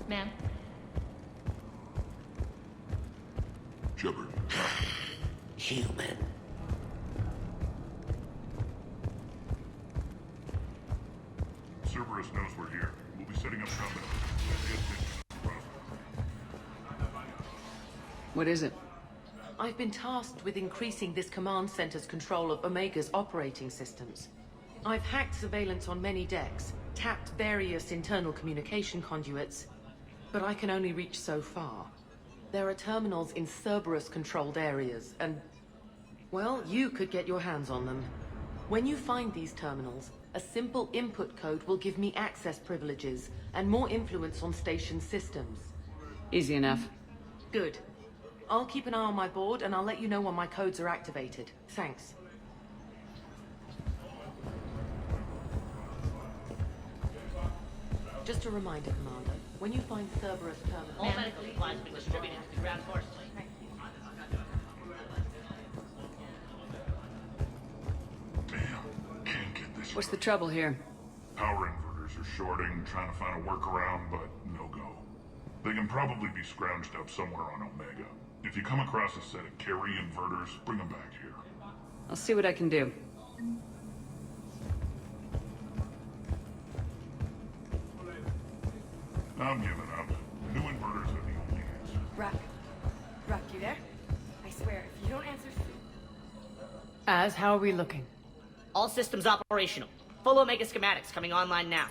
Ma'am? Shepard. Human. Cerberus knows we're here. We'll be setting up combat. What is it? I've been tasked with increasing this command center's control of Omega's operating systems. I've hacked surveillance on many decks, tapped various internal communication conduits, but I can only reach so far. There are terminals in Cerberus-controlled areas, and, well, you could get your hands on them. When you find these terminals, a simple input code will give me access privileges and more influence on station systems. Easy enough. Good. I'll keep an eye on my board, and I'll let you know when my codes are activated. Thanks. Just a reminder, Commander. When you find Cerberus terminal... All medical supplies have been distributed to the ground force. Damn. Can't get this. What's the trouble here? Power inverters are shorting, trying to find a workaround, but no go. They can probably be scrounged up somewhere on Omega. If you come across a set of carry inverters, bring them back here. I'll see what I can do. I'm giving up. New inverters are the only answer. Rock, you there? I swear, if you don't answer... Az, how are we looking? All systems operational. Full Omega schematics coming online now.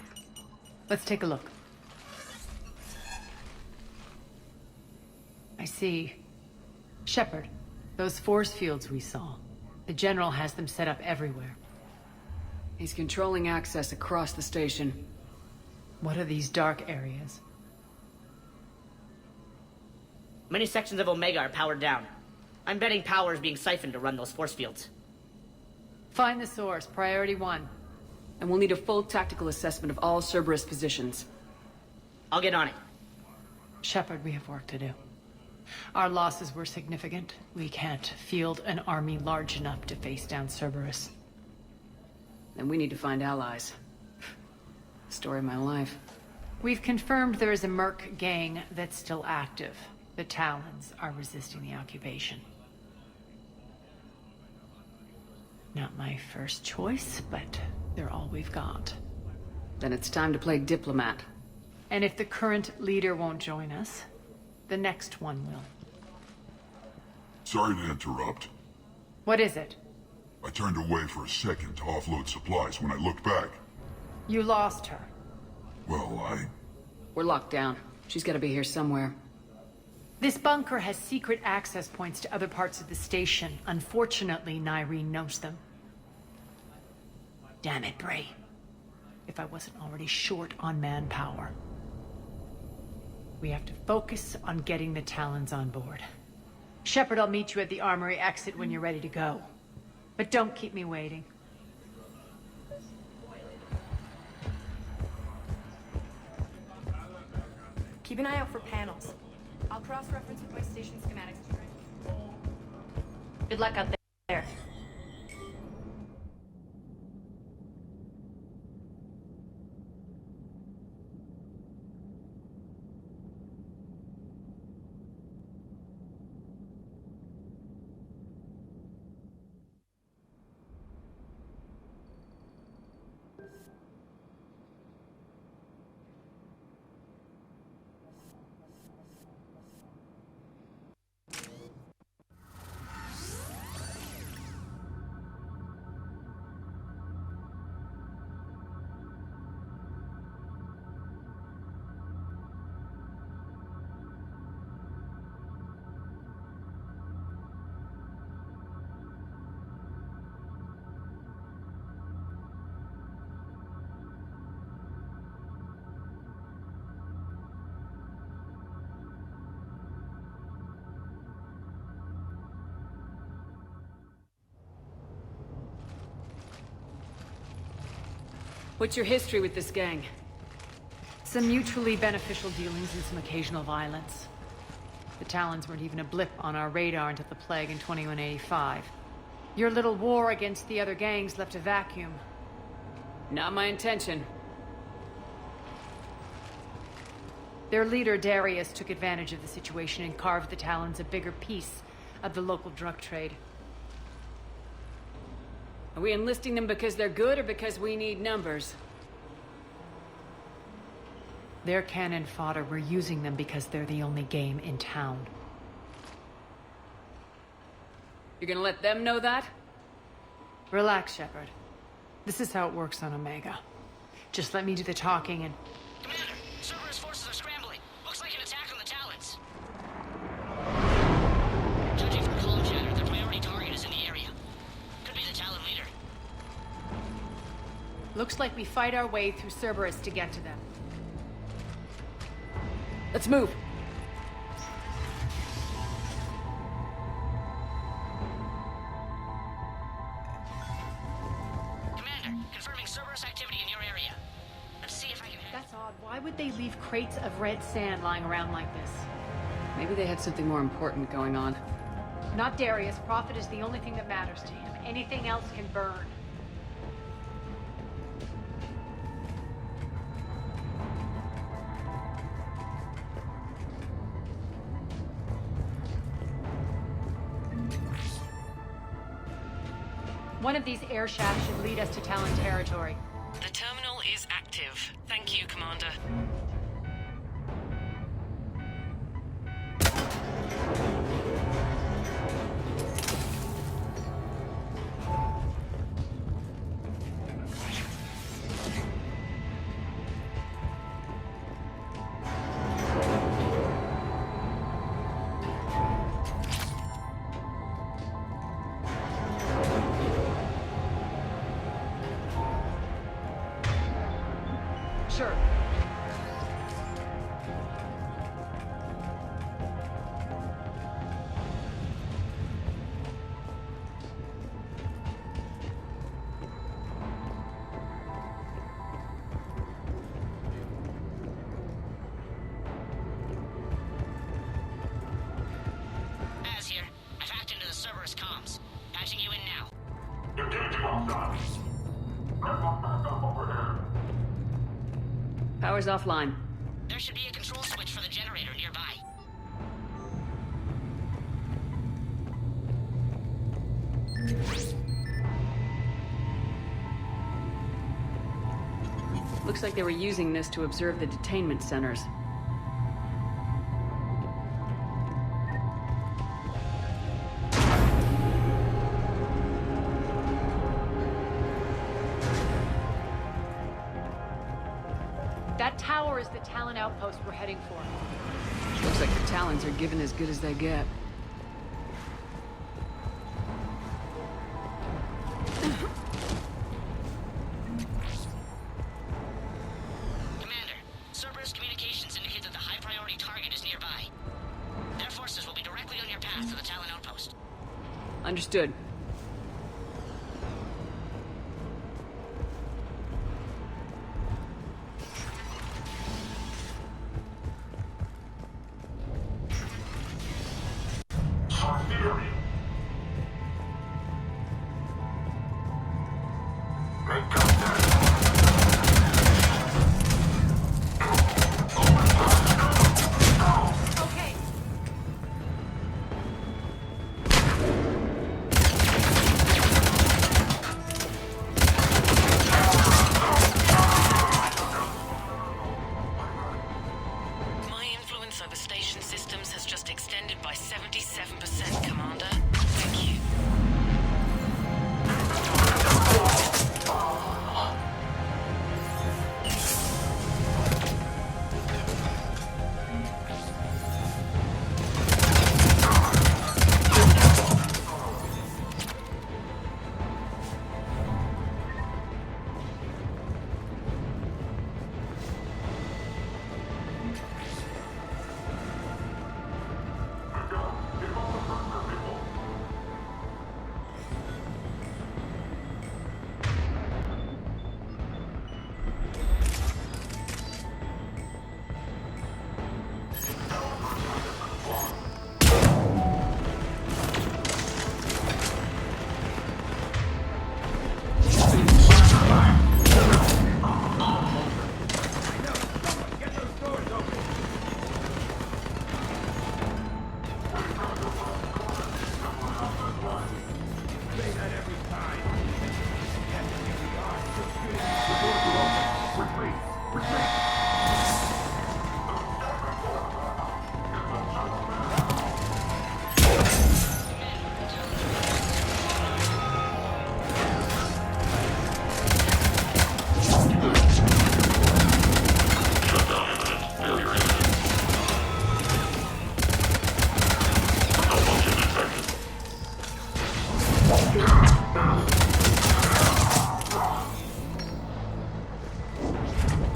Let's take a look. I see. Shepard, those force fields we saw. The General has them set up everywhere. He's controlling access across the station. What are these dark areas? Many sections of Omega are powered down. I'm betting power is being siphoned to run those force fields. Find the source, priority 1. And we'll need a full tactical assessment of all Cerberus positions. I'll get on it. Shepard, we have work to do. Our losses were significant. We can't field an army large enough to face down Cerberus. And we need to find allies. Story of my life. We've confirmed there is a Merc gang that's still active. The Talons are resisting the occupation. Not my first choice, but they're all we've got. Then it's time to play diplomat. And if the current leader won't join us, the next one will. Sorry to interrupt. What is it? I turned away for a second to offload supplies when I looked back. You lost her. Well, We're locked down. She's gotta be here somewhere. This bunker has secret access points to other parts of the station. Unfortunately, Nyreen knows them. Damn it, Bray. If I wasn't already short on manpower. We have to focus on getting the Talons on board. Shepard, I'll meet you at the armory exit when you're ready to go. But don't keep me waiting. Keep an eye out for panels. I'll cross-reference with my station schematics to try. Good luck out there. What's your history with this gang? Some mutually beneficial dealings and some occasional violence. The Talons weren't even a blip on our radar until the plague in 2185. Your little war against the other gangs left a vacuum. Not my intention. Their leader, Darius, took advantage of the situation and carved the Talons a bigger piece of the local drug trade. Are we enlisting them because they're good or because we need numbers? They're cannon fodder. We're using them because they're the only game in town. You're gonna let them know that? Relax, Shepard. This is how it works on Omega. Just let me do the talking and... Commander, Cerberus forces are scrambling. Looks like an attack on the Talons. Judging from comm chatter, their priority target is in the area. Could be the Talon leader. Looks like we fight our way through Cerberus to get to them. Let's move. Commander, confirming Cerberus activity in your area. Let's see if I can... That's odd. Why would they leave crates of red sand lying around like this? Maybe they had something more important going on. Not Darius. Profit is the only thing that matters to him. Anything else can burn. One of these air shafts should lead us to Talon territory. The terminal is active. Thank you, Commander. Sure. Az here. I've hacked into the Cerberus comms. Patching you in now. Engaging hostiles. Red one back up overhead. Power's offline. There should be a control switch for the generator nearby. Looks like they were using this to observe the detainment centers. That tower is the Talon outpost we're heading for. Looks like the Talons are given as good as they get. Commander, Cerberus communications indicate that the high-priority target is nearby. Their forces will be directly on your path to the Talon outpost. Understood. Theory. Red contact. Okay.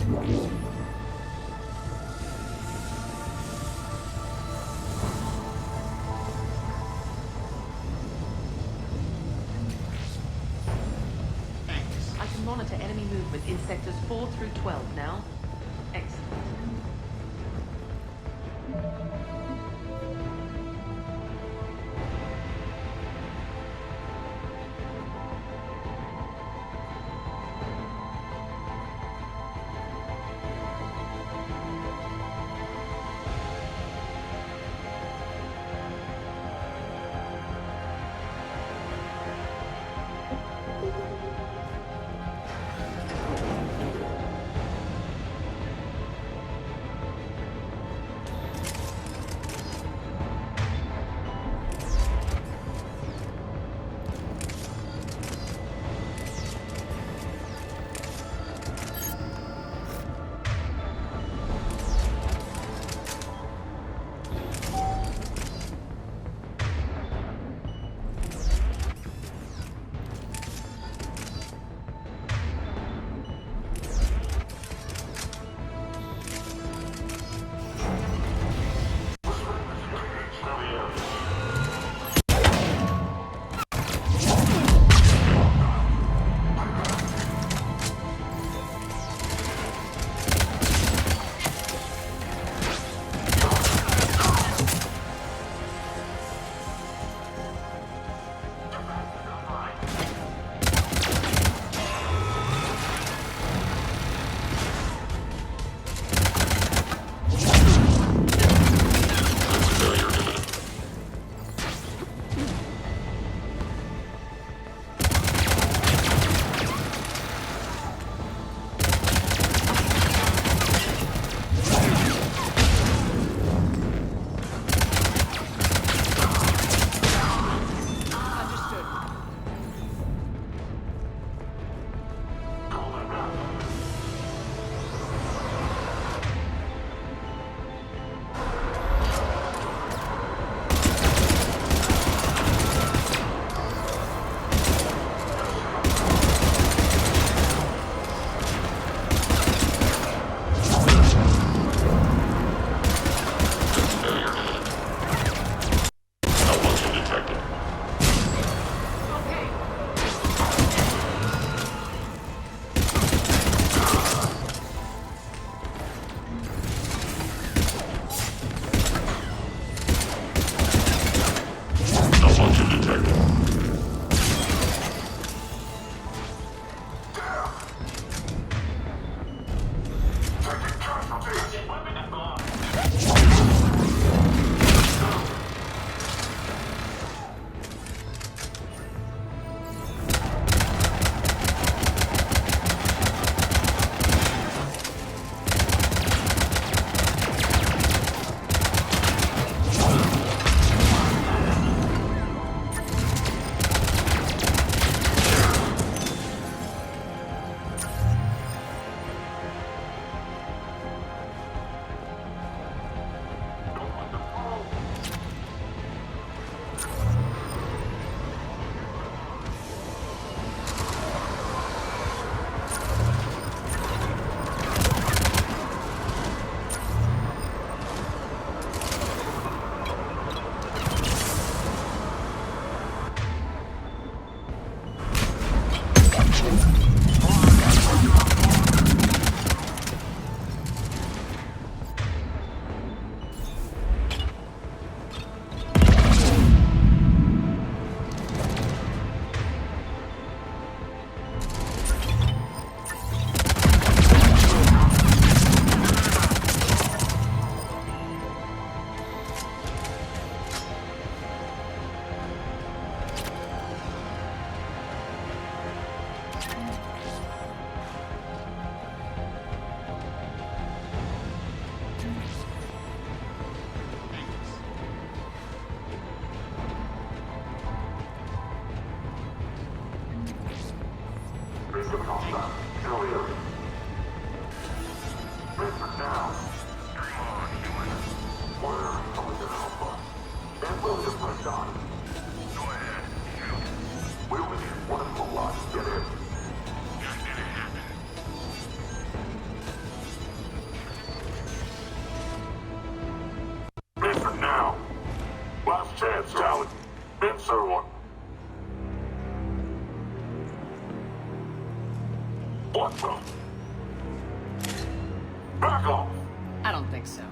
I can monitor enemy movement in sectors 4 through 12 now. Excellent. Sir one. What the? Back off! I don't think so.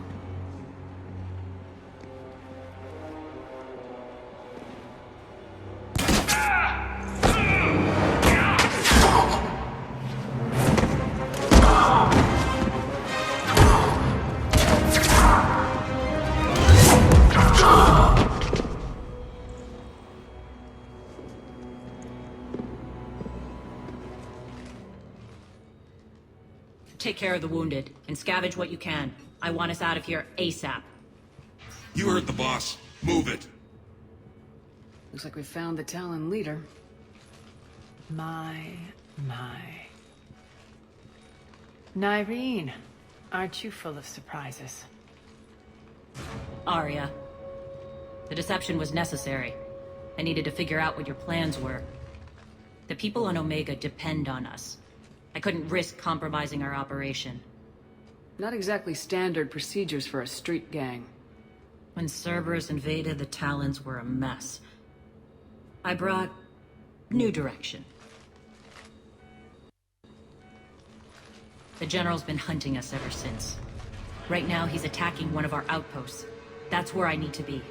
Take care of the wounded, and scavenge what you can. I want us out of here ASAP. You heard the boss. Move it. Looks like we found the Talon leader. My. Nyreen, aren't you full of surprises? Arya. The deception was necessary. I needed to figure out what your plans were. The people on Omega depend on us. I couldn't risk compromising our operation. Not exactly standard procedures for a street gang. When Cerberus invaded, the Talons were a mess. I brought new direction. The General's been hunting us ever since. Right now, he's attacking one of our outposts. That's where I need to be.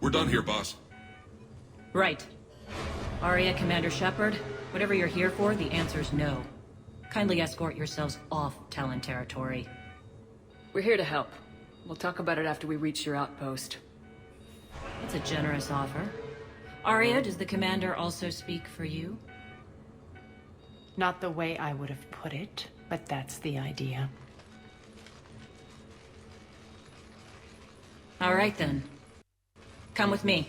We're done here, boss. Right. Arya, Commander Shepard, whatever you're here for, the answer's no. Kindly escort yourselves off Talon territory. We're here to help. We'll talk about it after we reach your outpost. It's a generous offer. Arya, does the Commander also speak for you? Not the way I would have put it, but that's the idea. All right, then. Come with me.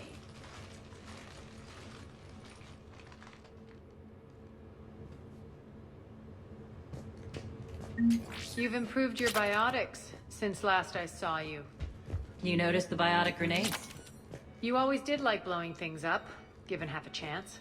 You've improved your biotics since last I saw you. You noticed the biotic grenades? You always did like blowing things up, given half a chance.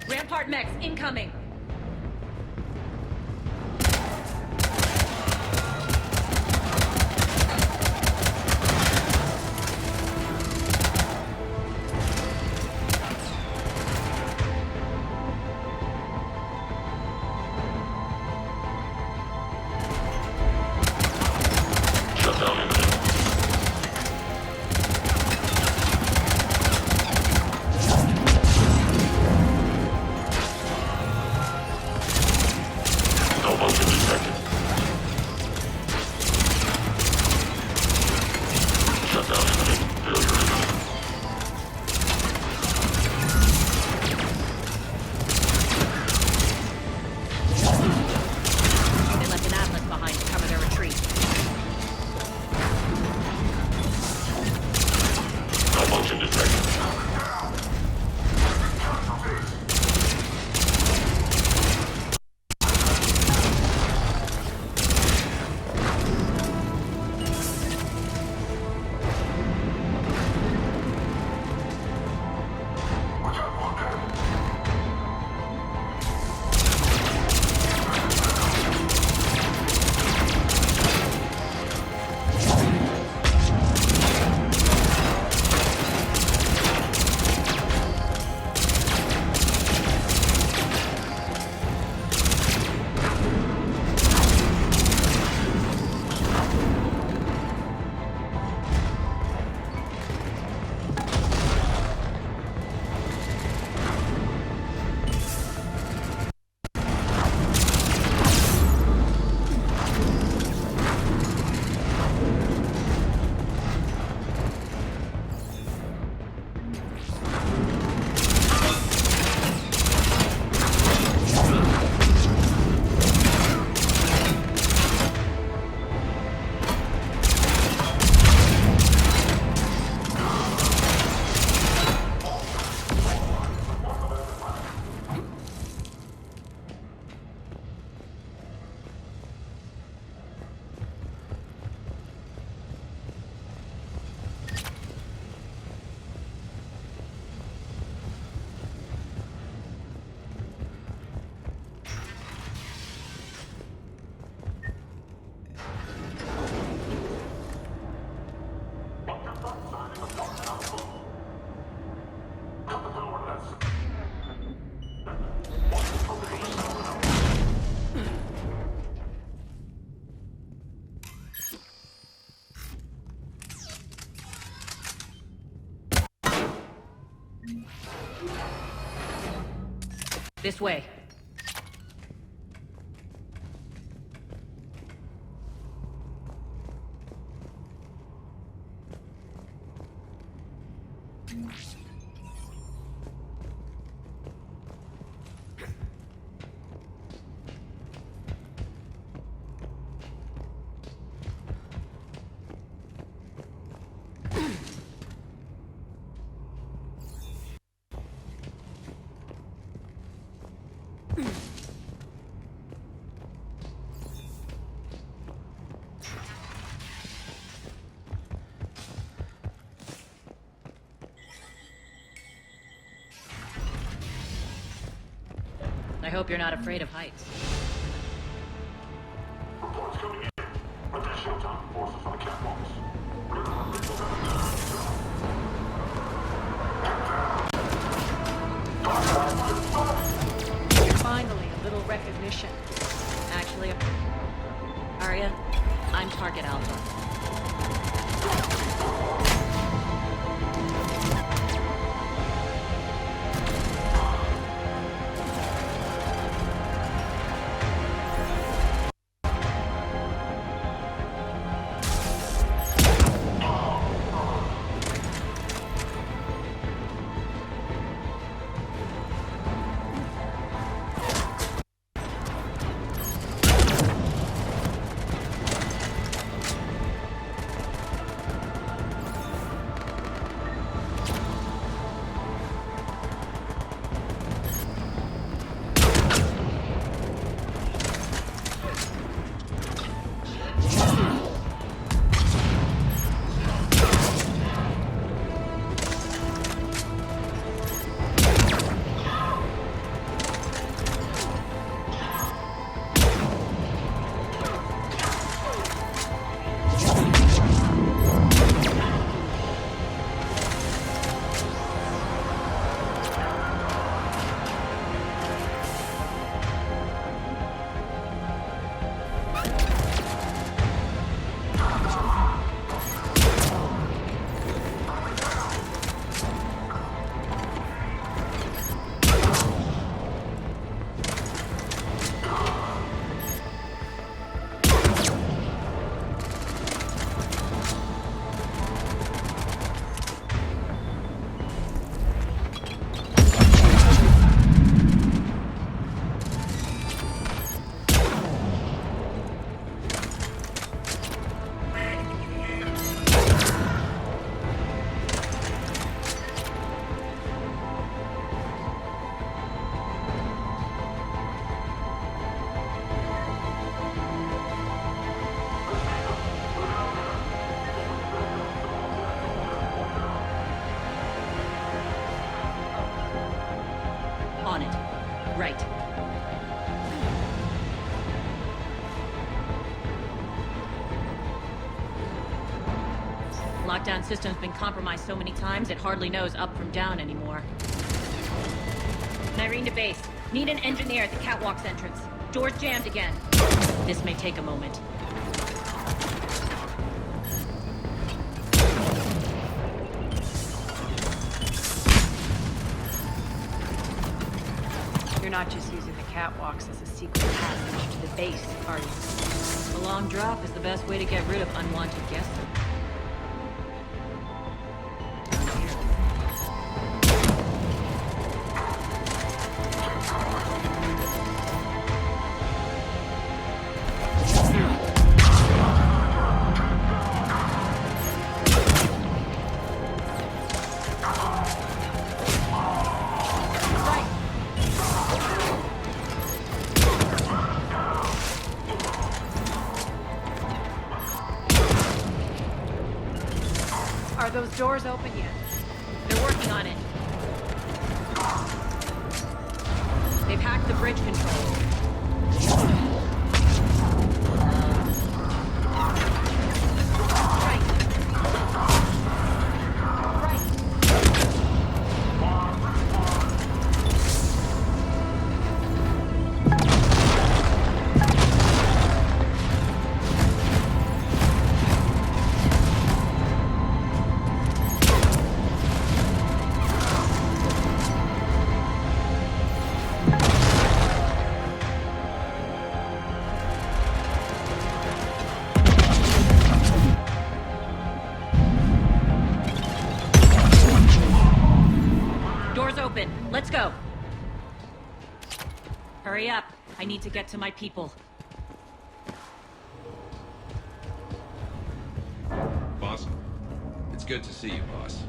Rampart mechs incoming! Shut down imminent. This way. I hope you're not afraid of heights. Reports coming in. Additional time forces on the catwalks. Finally, a little recognition. Actually, Arya, I'm Target Alpha. On it. Right. Lockdown system's been compromised so many times it hardly knows up from down anymore. Nyrene to base. Need an engineer at the catwalk's entrance. Door's jammed again. This may take a moment. You're not just using the catwalks as a secret passage to the base, are you? A long drop is the best way to get rid of unwanted guests. Are those doors open yet? They're working on it. They've hacked the bridge control. let's go. Hurry up. I need to get to my people. Boss? It's good to see you, boss.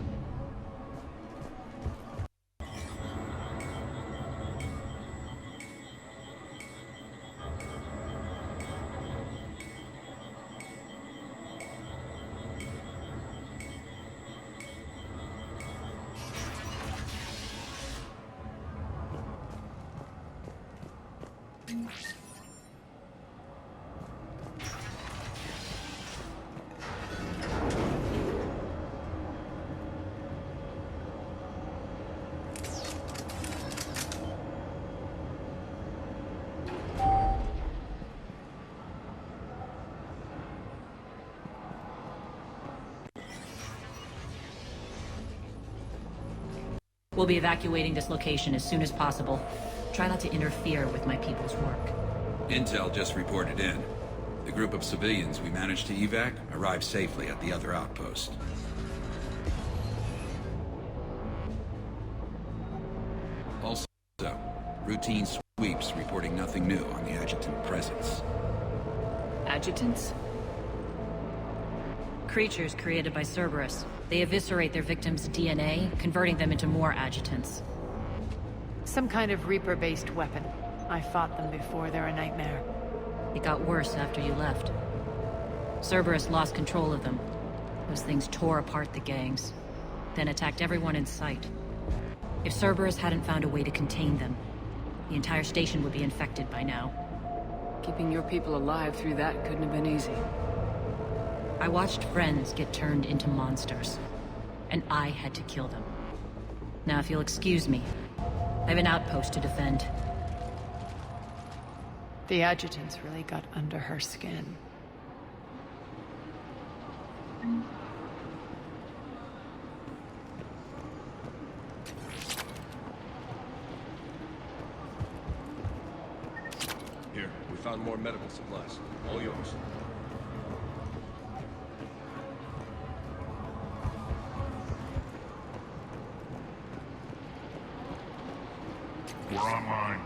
We'll be evacuating this location as soon as possible. Try not to interfere with my people's work. Intel just reported in. The group of civilians we managed to evac arrived safely at the other outpost. Also, routine sweeps reporting nothing new on the adjutant presence. Adjutants? Creatures created by Cerberus. They eviscerate their victims' DNA, converting them into more adjutants. Some kind of Reaper-based weapon. I fought them before, they're a nightmare. It got worse after you left. Cerberus lost control of them. Those things tore apart the gangs, then attacked everyone in sight. If Cerberus hadn't found a way to contain them, the entire station would be infected by now. Keeping your people alive through that couldn't have been easy. I watched friends get turned into monsters, and I had to kill them. Now, if you'll excuse me, I have an outpost to defend. The adjutants really got under her skin. Here, we found more medical supplies. All yours. We're online.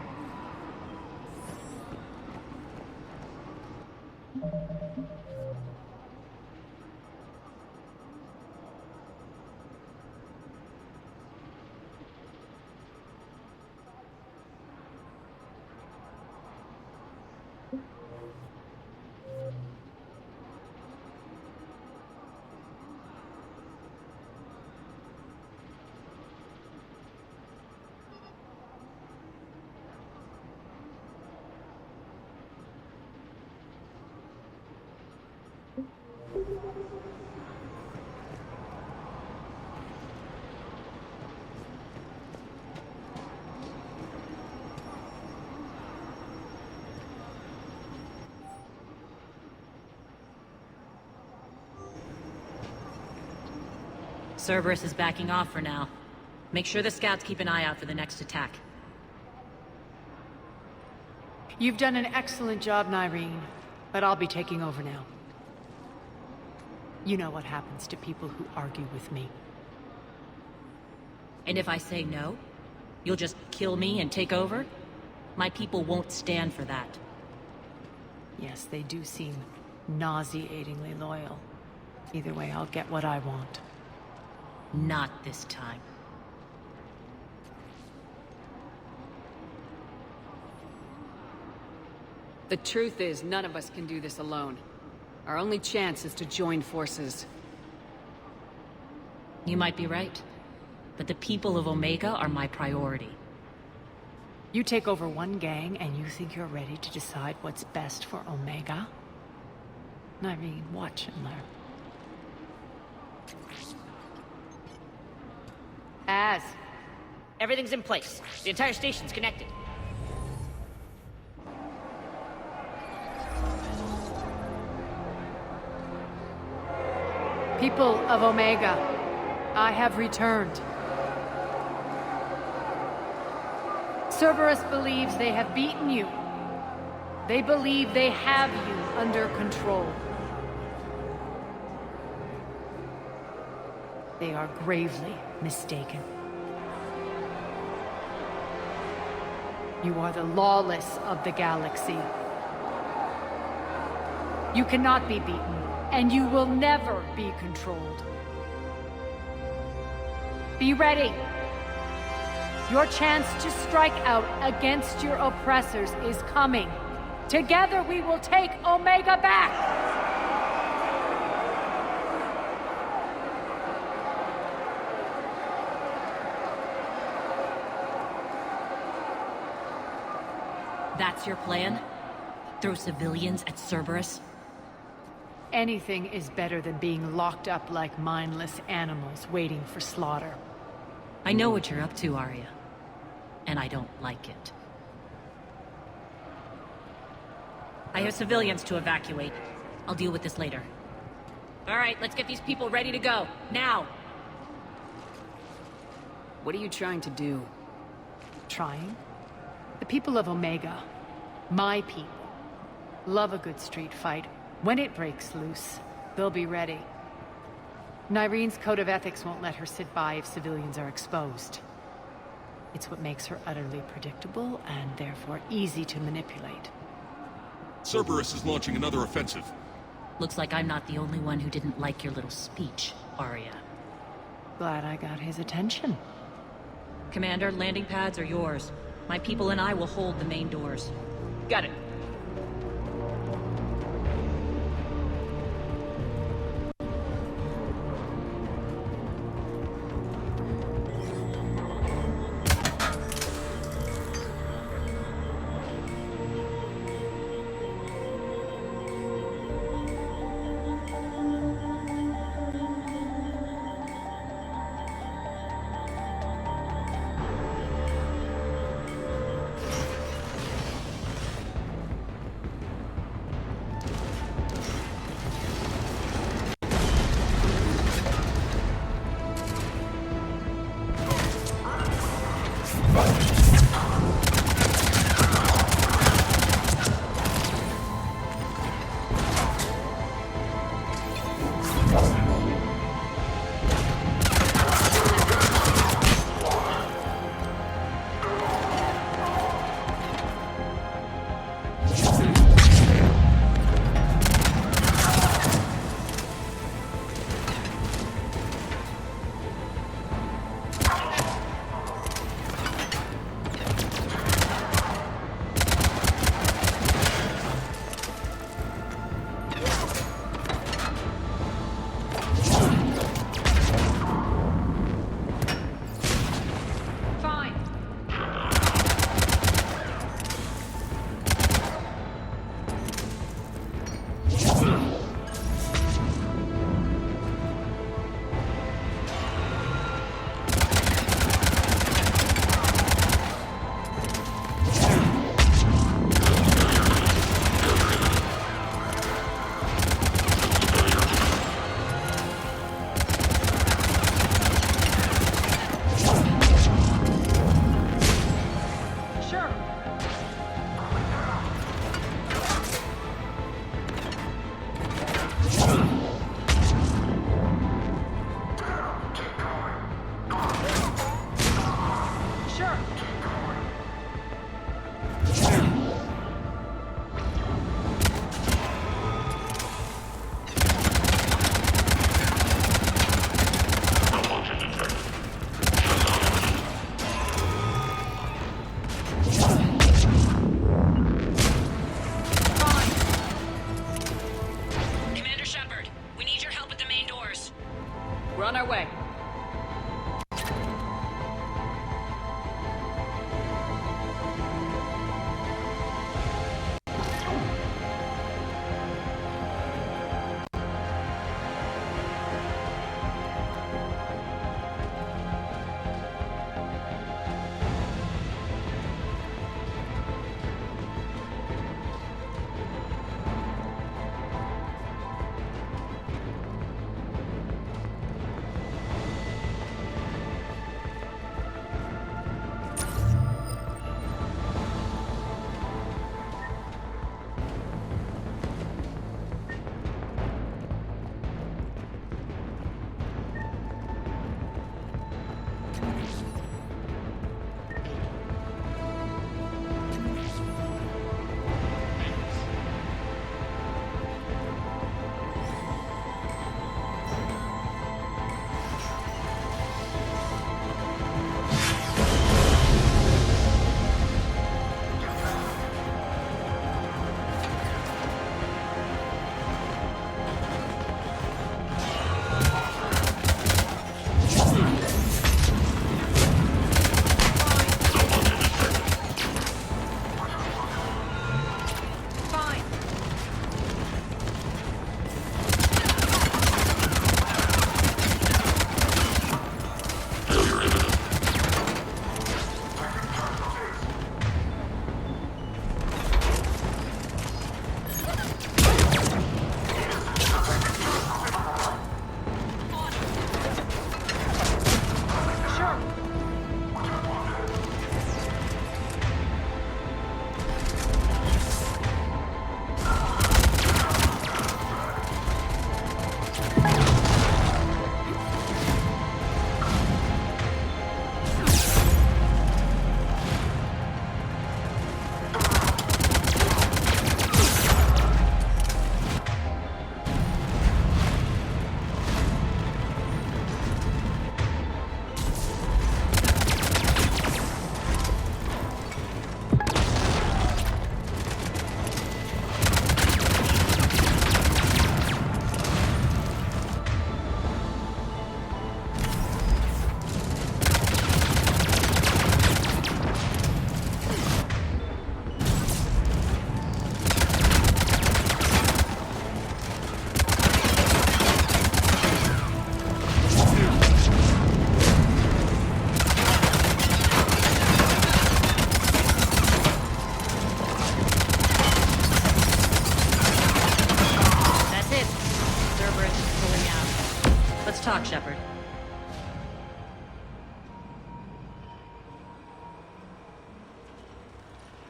Cerberus is backing off for now. Make sure the scouts keep an eye out for the next attack. You've done an excellent job, Nyreen, but I'll be taking over now. You know what happens to people who argue with me. And if I say no, you'll just kill me and take over? My people won't stand for that. Yes, they do seem nauseatingly loyal. Either way, I'll get what I want. Not this time. The truth is, none of us can do this alone. Our only chance is to join forces. You might be right, but the people of Omega are my priority. You take over one gang and you think you're ready to decide what's best for Omega? Nyreen, watch and learn. Everything's in place. The entire station's connected. People of Omega, I have returned. Cerberus believes they have beaten you. They believe they have you under control. They are gravely mistaken. You are the lawless of the galaxy. You cannot be beaten, and you will never be controlled. Be ready. Your chance to strike out against your oppressors is coming. Together we will take Omega back! That's your plan? Throw civilians at Cerberus? Anything is better than being locked up like mindless animals waiting for slaughter. I know what you're up to, Arya. And I don't like it. I have civilians to evacuate. I'll deal with this later. All right, let's get these people ready to go. Now! What are you trying to do? Trying? The people of Omega, my people, love a good street fight. When it breaks loose, they'll be ready. Nyrene's code of ethics won't let her sit by if civilians are exposed. It's what makes her utterly predictable and therefore easy to manipulate. Cerberus is launching another offensive. Looks like I'm not the only one who didn't like your little speech, Arya. Glad I got his attention. Commander, landing pads are yours. My people and I will hold the main doors. Got it.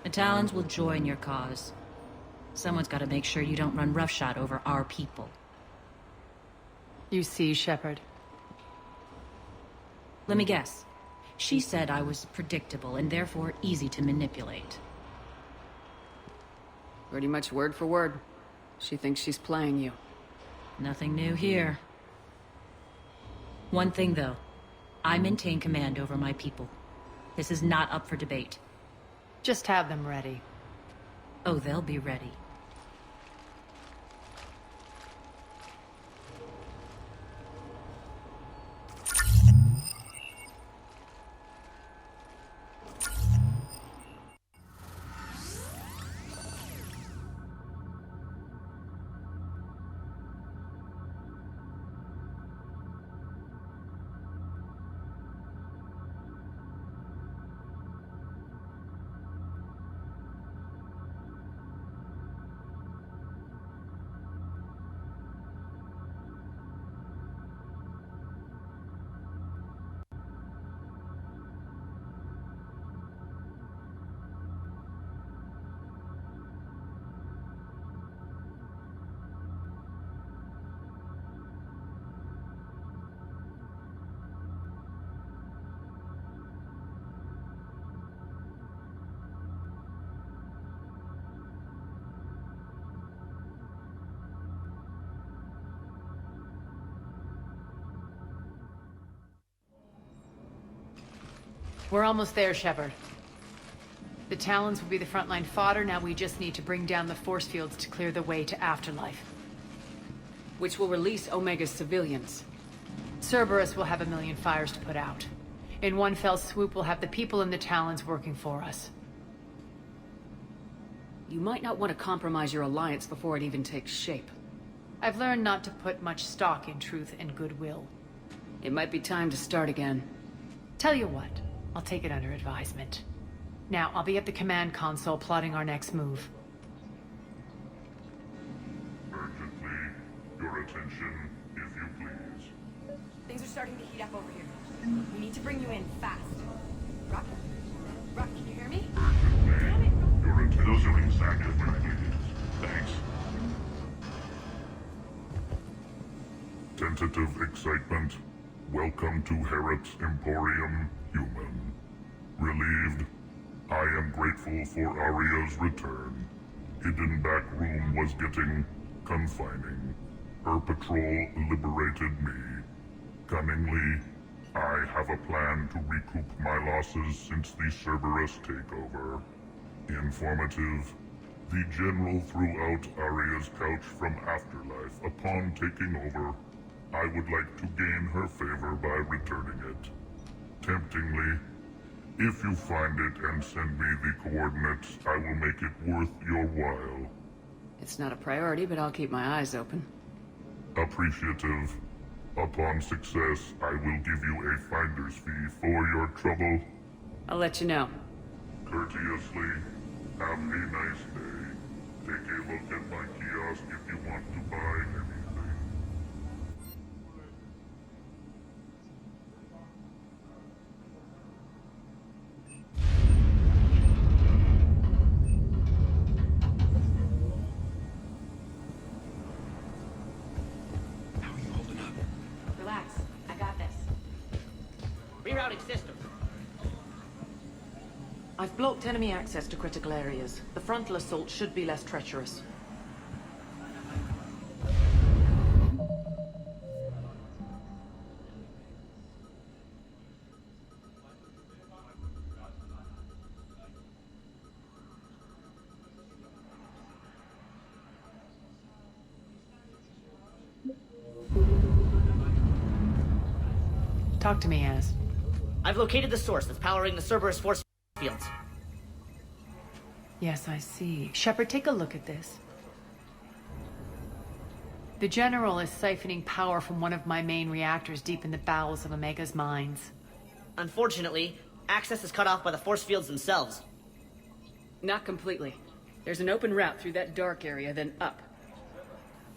The Talons will join your cause. Someone's got to make sure you don't run roughshod over our people. You see, Shepard. Let me guess. She said I was predictable and therefore easy to manipulate. Pretty much word for word. She thinks she's playing you. Nothing new here. One thing, though. I maintain command over my people. This is not up for debate. Just have them ready. Oh, they'll be ready. We're almost there, Shepard. The Talons will be the frontline fodder, now we just need to bring down the force fields to clear the way to Afterlife. Which will release Omega's civilians. Cerberus will have 1,000,000 fires to put out. In one fell swoop, we'll have the people in the Talons working for us. You might not want to compromise your alliance before it even takes shape. I've learned not to put much stock in truth and goodwill. It might be time to start again. Tell you what, I'll take it under advisement. Now, I'll be at the command console plotting our next move. Urgently, your attention, if you please. Things are starting to heat up over here. We need to bring you in fast. Rock? Rock, can you hear me? Damn it! Your attention. Those are exactly what I needed. Thanks. Tentative excitement. Welcome to Harrot's Emporium, human. Relieved. I am grateful for Aria's return. Hidden back room was getting confining. Her patrol liberated me. Cunningly, I have a plan to recoup my losses since the Cerberus takeover. Informative. The General threw out Aria's couch from Afterlife upon taking over. I would like to gain her favor by returning it. Temptingly, if you find it and send me the coordinates, I will make it worth your while. It's not a priority, but I'll keep my eyes open. Appreciative. Upon success, I will give you a finder's fee for your trouble. I'll let you know. Courteously, have a nice day. Take a look at my kiosk if you want to buy anything. Relax. I got this. Rerouting system. I've blocked enemy access to critical areas. The frontal assault should be less treacherous. Talk to me, Az. I've located the source that's powering the Cerberus force fields. Yes, I see. Shepard, take a look at this. The General is siphoning power from one of my main reactors deep in the bowels of Omega's mines. Unfortunately, access is cut off by the force fields themselves. Not completely. There's an open route through that dark area, then up.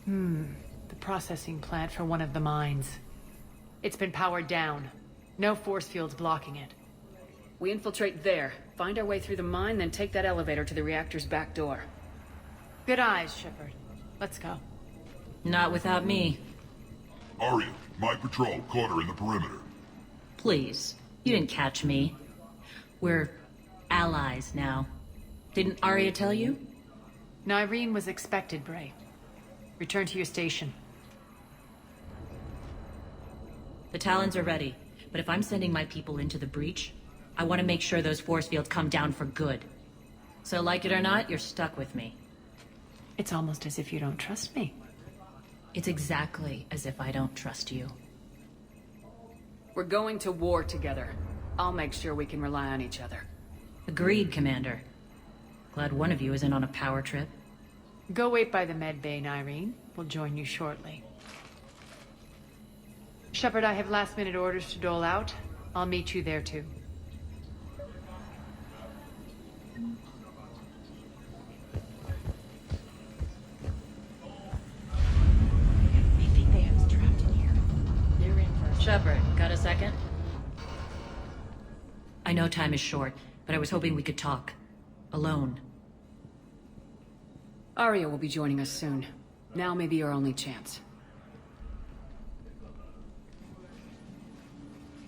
The processing plant for one of the mines. It's been powered down. No force fields blocking it. We infiltrate there, find our way through the mine, then take that elevator to the reactor's back door. Good eyes, Shepard. Let's go. Not without me. Arya, my patrol caught her in the perimeter. Please. You didn't catch me. We're allies now. Didn't Arya tell you? Nyreen was expected, Bray. Return to your station. The Talons are ready, but if I'm sending my people into the breach, I want to make sure those force fields come down for good. So like it or not, you're stuck with me. It's almost as if you don't trust me. It's exactly as if I don't trust you. We're going to war together. I'll make sure we can rely on each other. Agreed, Commander. Glad one of you isn't on a power trip. Go wait by the med bay, Nyreen. We'll join you shortly. Shepard, I have last-minute orders to dole out. I'll meet you there, too. They think they have us trapped in here. They're in for a Shepard, got a second? I know time is short, but I was hoping we could talk. Alone. Arya will be joining us soon. Now may be our only chance.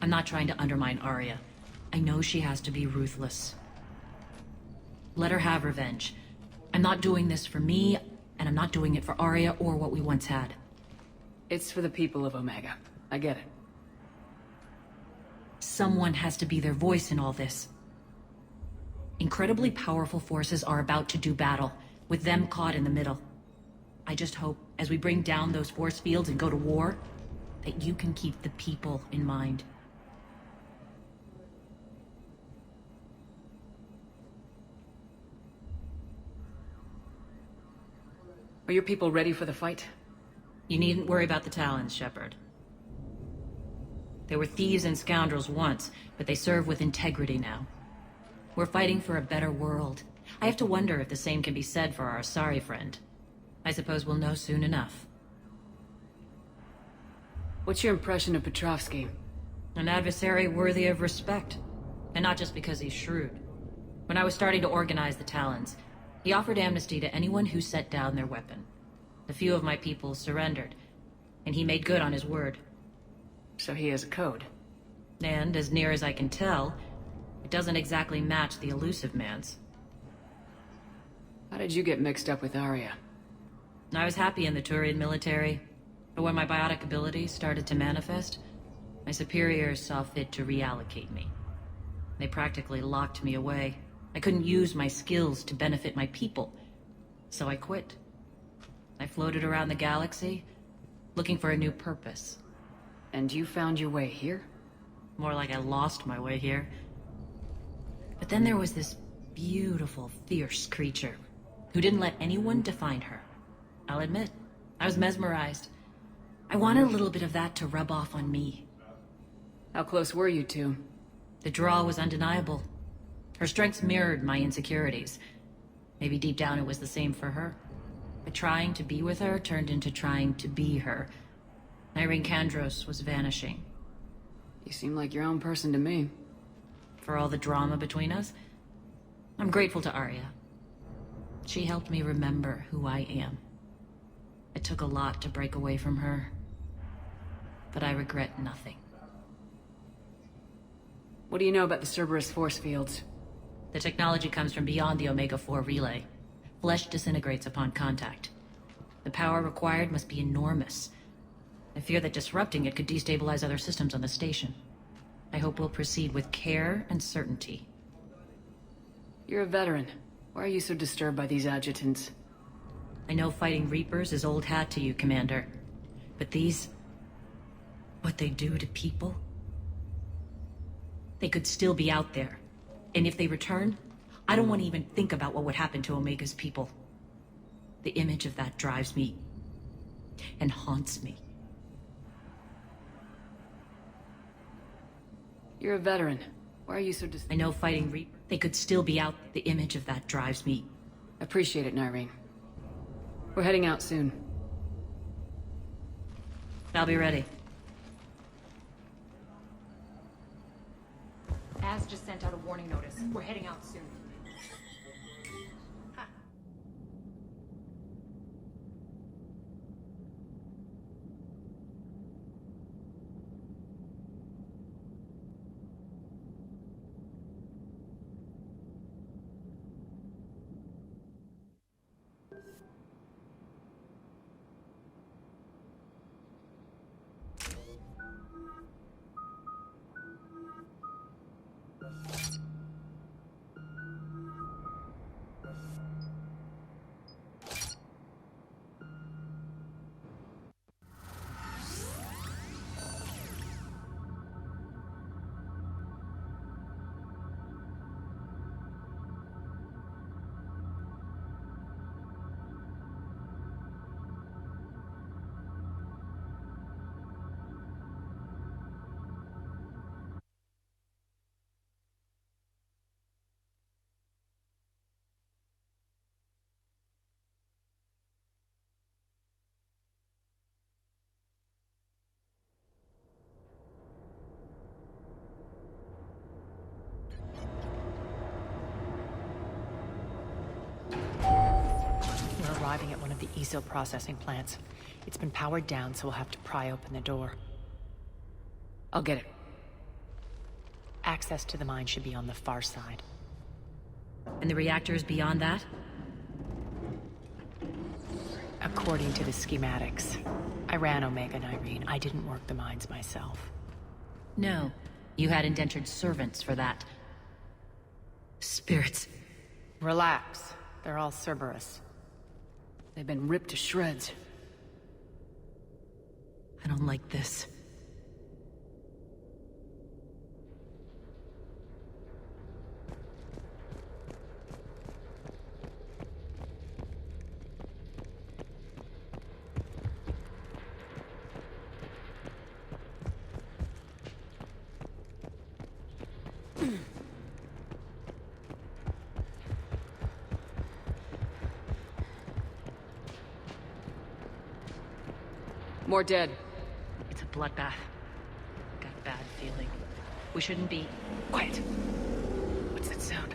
I'm not trying to undermine Arya. I know she has to be ruthless. Let her have revenge. I'm not doing this for me, and I'm not doing it for Arya or what we once had. It's for the people of Omega. I get it. Someone has to be their voice in all this. Incredibly powerful forces are about to do battle, with them caught in the middle. I just hope, as we bring down those force fields and go to war, that you can keep the people in mind. Are your people ready for the fight? You needn't worry about the Talons, Shepard. They were thieves and scoundrels once, but they serve with integrity now. We're fighting for a better world. I have to wonder if the same can be said for our Asari friend. I suppose we'll know soon enough. What's your impression of Petrovsky? An adversary worthy of respect. And not just because he's shrewd. When I was starting to organize the Talons, he offered amnesty to anyone who set down their weapon. A few of my people surrendered, and he made good on his word. So he has a code. And, as near as I can tell, it doesn't exactly match the elusive man's. How did you get mixed up with Arya? I was happy in the Turian military, but when my biotic abilities started to manifest, my superiors saw fit to reallocate me. They practically locked me away. I couldn't use my skills to benefit my people, so I quit. I floated around the galaxy, looking for a new purpose. And you found your way here? More like I lost my way here. But then there was this beautiful, fierce creature who didn't let anyone define her. I'll admit, I was mesmerized. I wanted a little bit of that to rub off on me. How close were you two? The draw was undeniable. Her strengths mirrored my insecurities. Maybe deep down it was the same for her. But trying to be with her turned into trying to be her. Irene Kandros was vanishing. You seem like your own person to me. For all the drama between us, I'm grateful to Arya. She helped me remember who I am. It took a lot to break away from her, but I regret nothing. What do you know about the Cerberus force fields? The technology comes from beyond the Omega-4 relay. Flesh disintegrates upon contact. The power required must be enormous. I fear that disrupting it could destabilize other systems on the station. I hope we'll proceed with care and certainty. You're a veteran. Why are you so disturbed by these adjutants? I know fighting Reapers is old hat to you, Commander. But these... what they do to people? They could still be out there. And if they return, I don't want to even think about what would happen to Omega's people. The image of that drives me... and haunts me. You're a veteran. Why are you so I know fighting Reapers... they could still be out. The image of that drives me. Appreciate it, Nyreen. We're heading out soon. I'll be ready. Az just sent out a warning notice. We're heading out soon. We're arriving at one of the ESO processing plants. It's been powered down, so we'll have to pry open the door. I'll get it. Access to the mine should be on the far side. And the reactors beyond that? According to the schematics. I ran Omega and Irene. I didn't work the mines myself. No. You had indentured servants for that. Spirits. Relax. They're all Cerberus. They've been ripped to shreds. I don't like this. More dead. It's a bloodbath. Got a bad feeling. We shouldn't be... Quiet. What's that sound?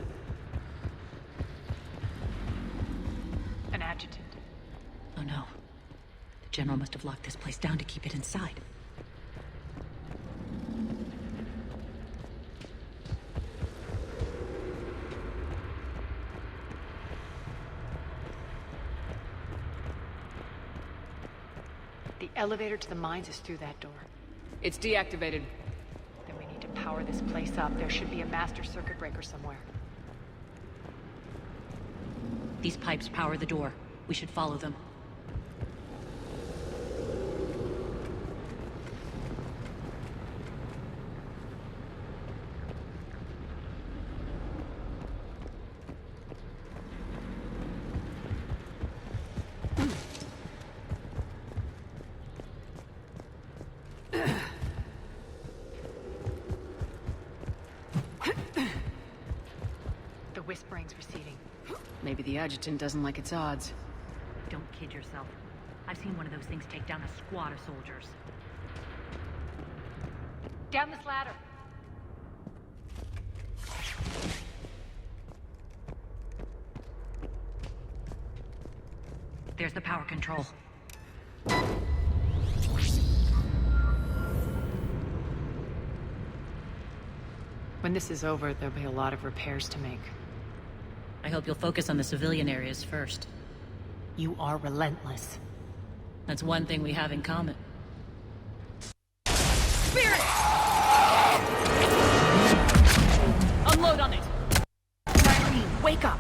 An adjutant. Oh no. The General must have locked this place down to keep it inside. The elevator to the mines is through that door. It's deactivated. Then we need to power this place up. There should be a master circuit breaker somewhere. These pipes power the door. We should follow them. The whispering's receding. Maybe the adjutant doesn't like its odds. Don't kid yourself. I've seen one of those things take down a squad of soldiers. Down this ladder! There's the power control. When this is over, there'll be a lot of repairs to make. I hope you'll focus on the civilian areas first. You are relentless. That's one thing we have in common. Spirit! Unload on it! Irene, wake up!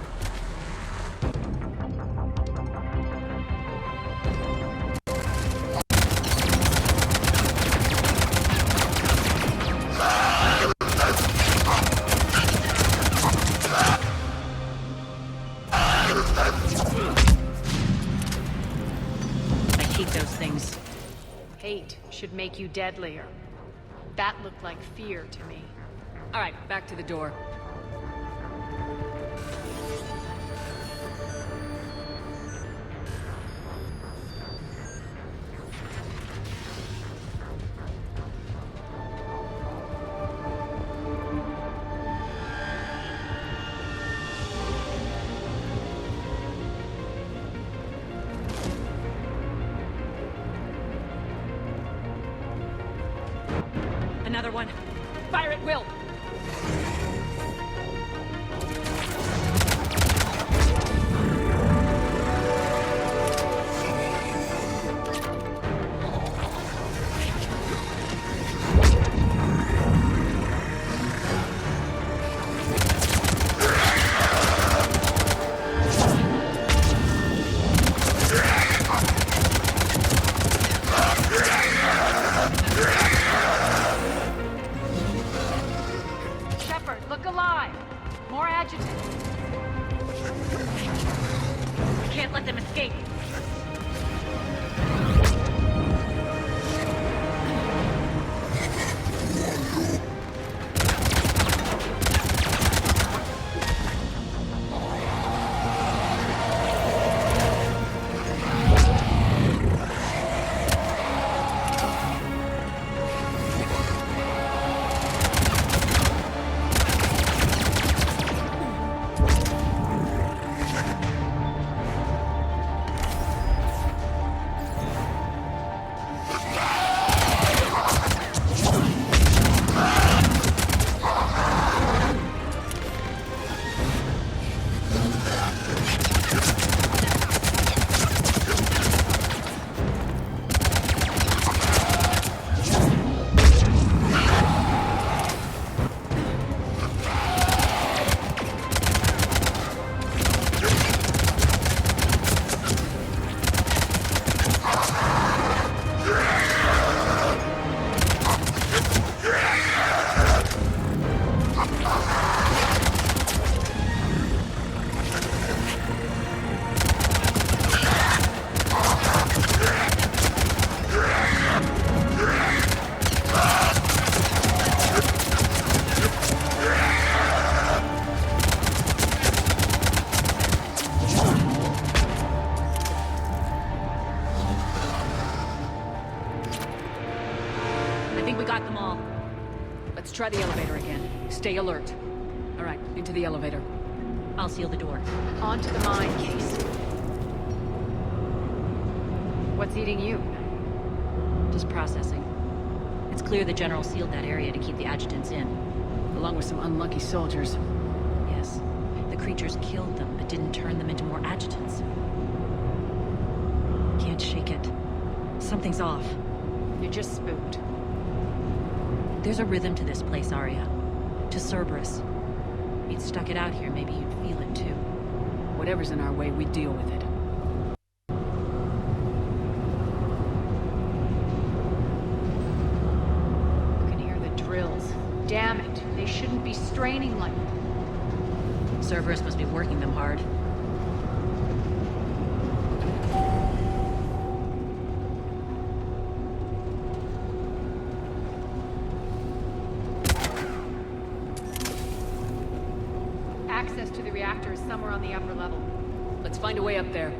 Hate should make you deadlier. That looked like fear to me. All right, back to the door. another one. Fire at will! Look alive! More adjutants! We can't let them escape. Try the elevator again. Stay alert. All right, into the elevator. I'll seal the door. Onto the mine case. What's eating you? Just processing. It's clear the General sealed that area to keep the adjutants in. Along with some unlucky soldiers. Yes. The creatures killed them, but didn't turn them into more adjutants. Can't shake it. Something's off. You're just spooked. There's a rhythm to this place, Arya. To Cerberus. If you'd stuck it out here, maybe you'd feel it too. Whatever's in our way, we deal with it. You can hear the drills. Damn it, they shouldn't be straining like that. Cerberus must be working them hard. Access to the reactor is somewhere on the upper level. Let's find a way up there.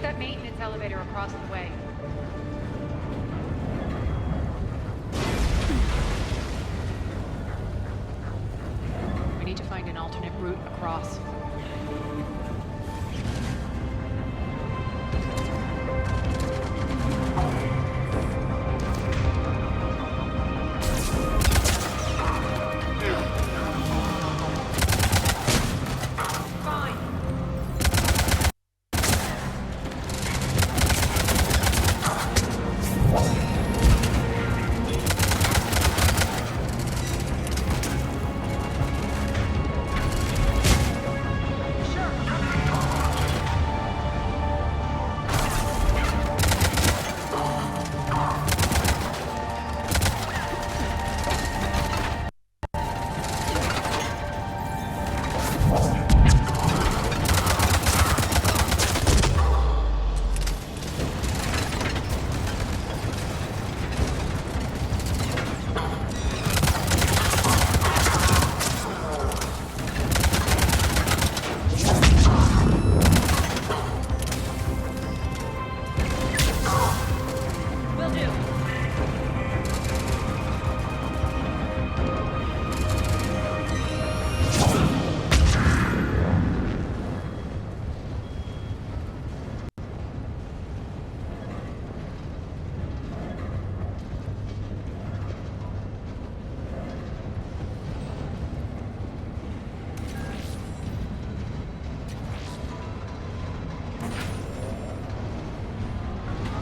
That maintenance elevator across the way. route across.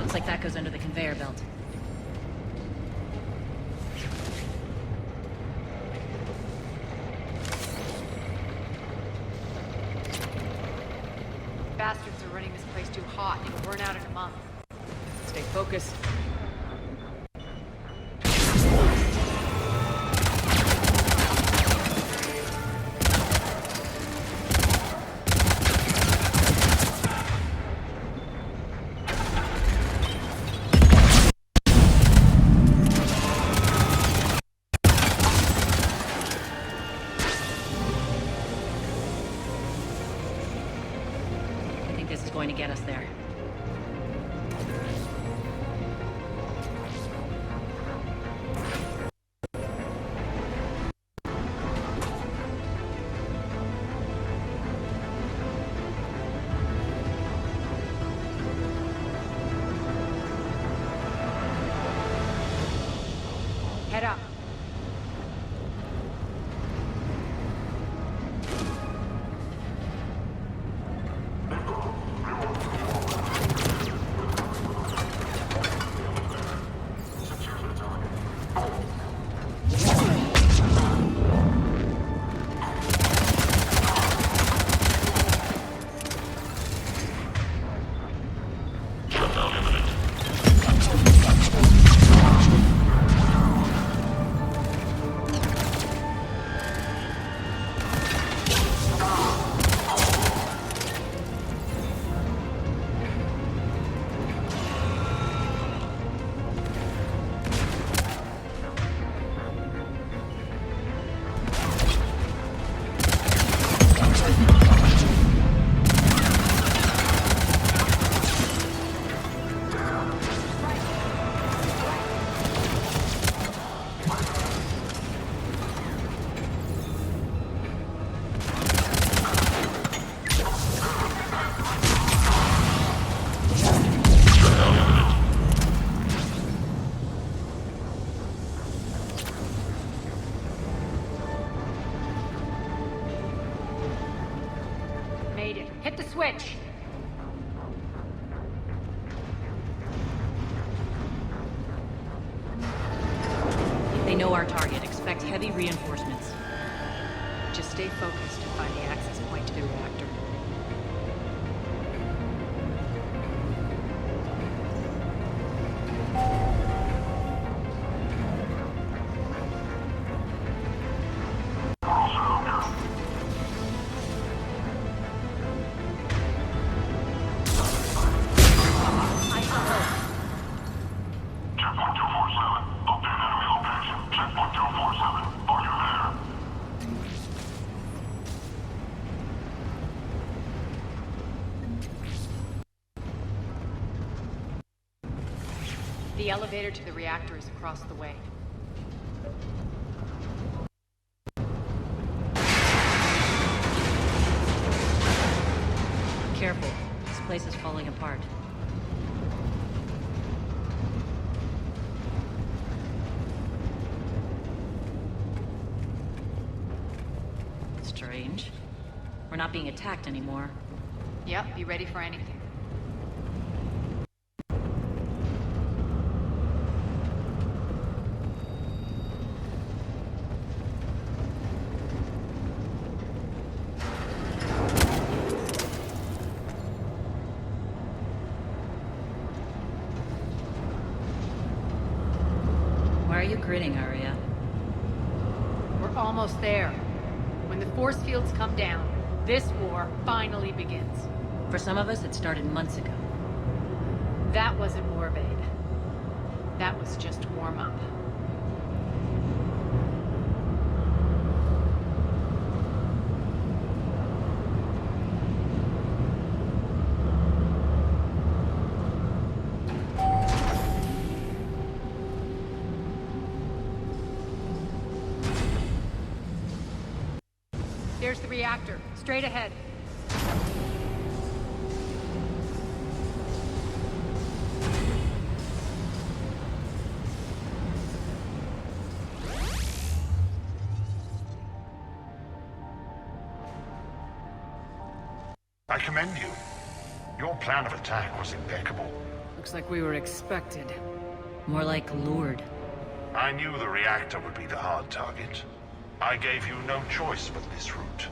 Looks like that goes under the conveyor belt. Bastards are running this place too hot. It'll burn out in a month. Stay focused. I think this is going to get us there. Head up. Made it. Hit the switch. If they know our target, expect heavy reinforcements. Just stay focused to find the access point to the reactor. Checkpoint 247. Update enemy location. Checkpoint 247. Are you there? The elevator to the reactor is across the way. Careful. This place is falling apart. Strange. We're not being attacked anymore. Yep, be ready for anything. Why are you grinning, Arya? We're almost there. When the force fields come down, this war finally begins. For some of us, it started months ago. That wasn't Morbade. That was just warm-up. There's the reactor, straight ahead. I commend you. Your plan of attack was impeccable. Looks like we were expected. More like lured. I knew the reactor would be the hard target. I gave you no choice but this route.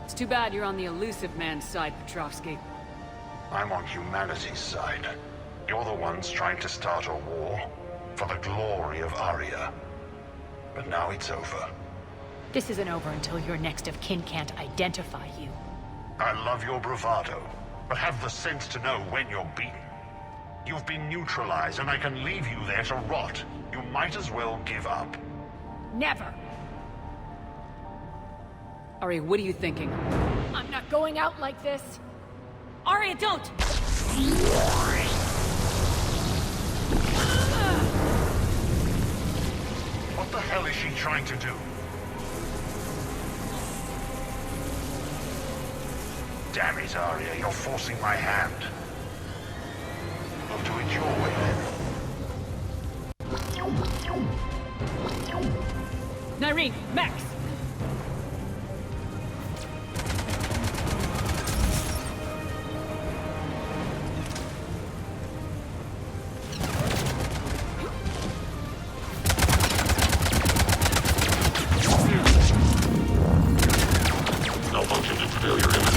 It's too bad you're on the elusive man's side, Petrovsky. I'm on humanity's side. You're the ones trying to start a war for the glory of Arya. But now it's over. This isn't over until your next of kin can't identify you. I love your bravado, but have the sense to know when you're beaten. You've been neutralized, and I can leave you there to rot. You might as well give up. Never! Ari, what are you thinking? I'm not going out like this! Arya, don't! What the hell is she trying to do? Damn it, Arya, you're forcing my hand. I'll do it your way then. Nyreen, Max! Malfunction in failure imminent.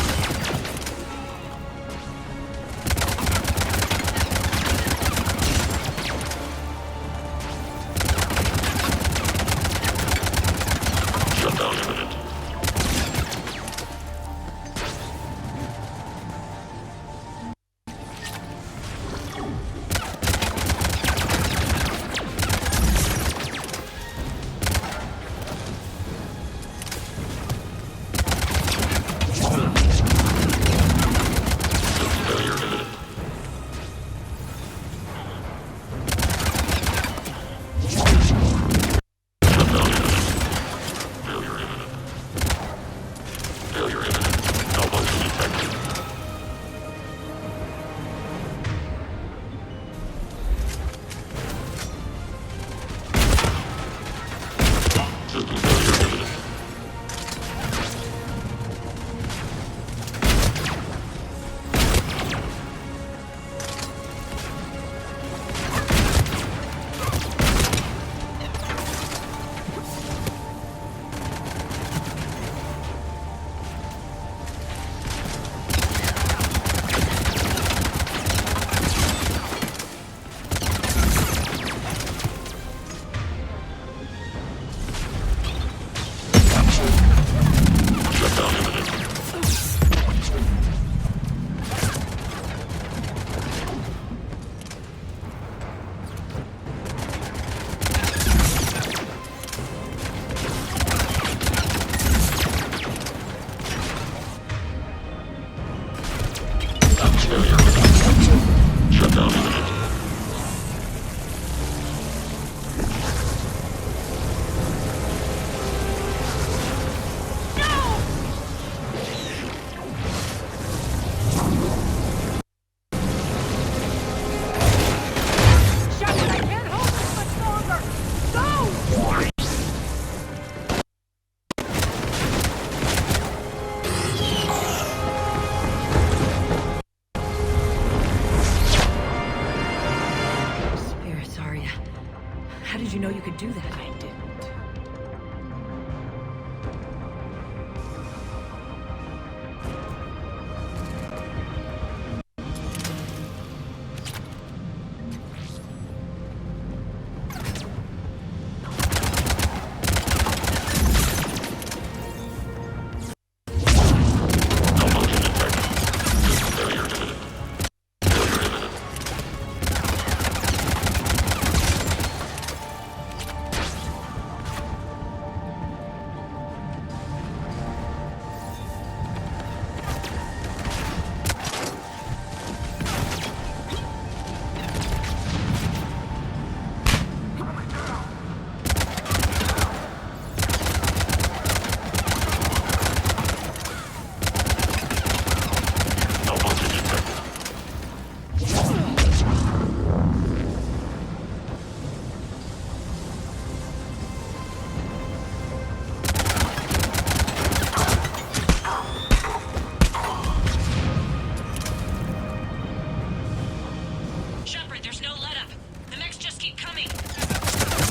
you could do that. I didn't.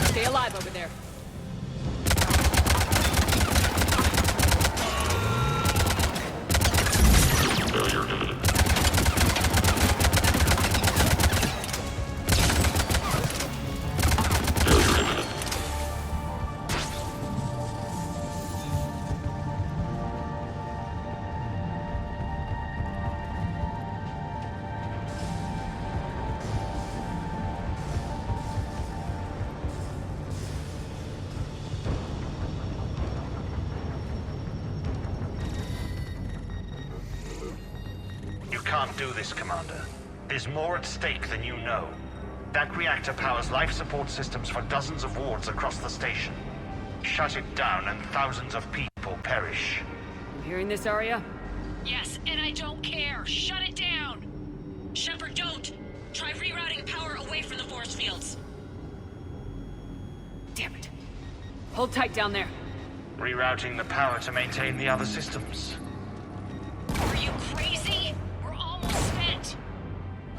Stay alive over there. You can't do this, Commander. There's more at stake than you know. That reactor powers life support systems for dozens of wards across the station. Shut it down and thousands of people perish. You hearing this, Arya? Yes, and I don't care. Shut it down! Shepard, don't! Try rerouting power away from the force fields. Damn it. Hold tight down there. Rerouting the power to maintain the other systems. Are you crazy? We're almost spent.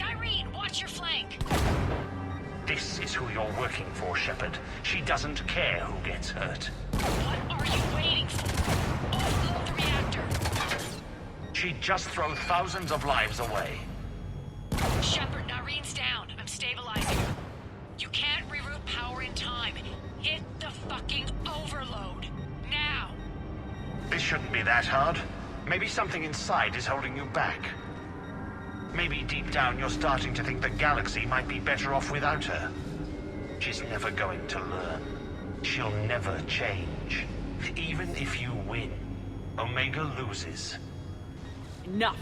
Irene, watch your flank. This is who you're working for, Shepard. She doesn't care who gets hurt. What are you waiting for? Offload the reactor. She'd just throw thousands of lives away. Shepard, Irene's down. I'm stabilizing her. You can't reroute power in time. Hit the fucking overload. Now. This shouldn't be that hard. Maybe something inside is holding you back. Maybe deep down you're starting to think the galaxy might be better off without her. She's never going to learn. She'll never change. Even if you win, Omega loses. Enough.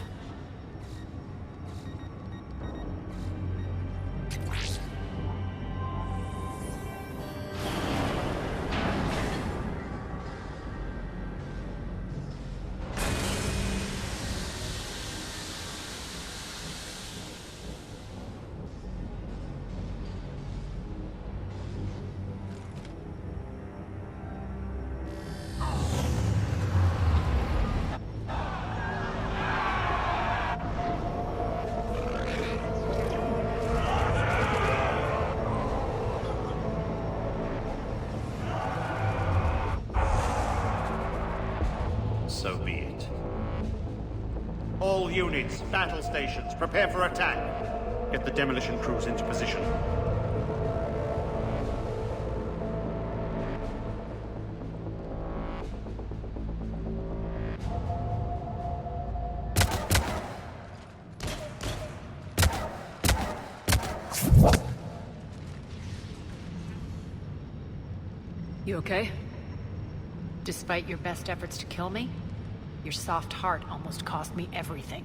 So be it. All units, battle stations, prepare for attack. Get the demolition crews into position. You okay? Despite your best efforts to kill me, your soft heart almost cost me everything.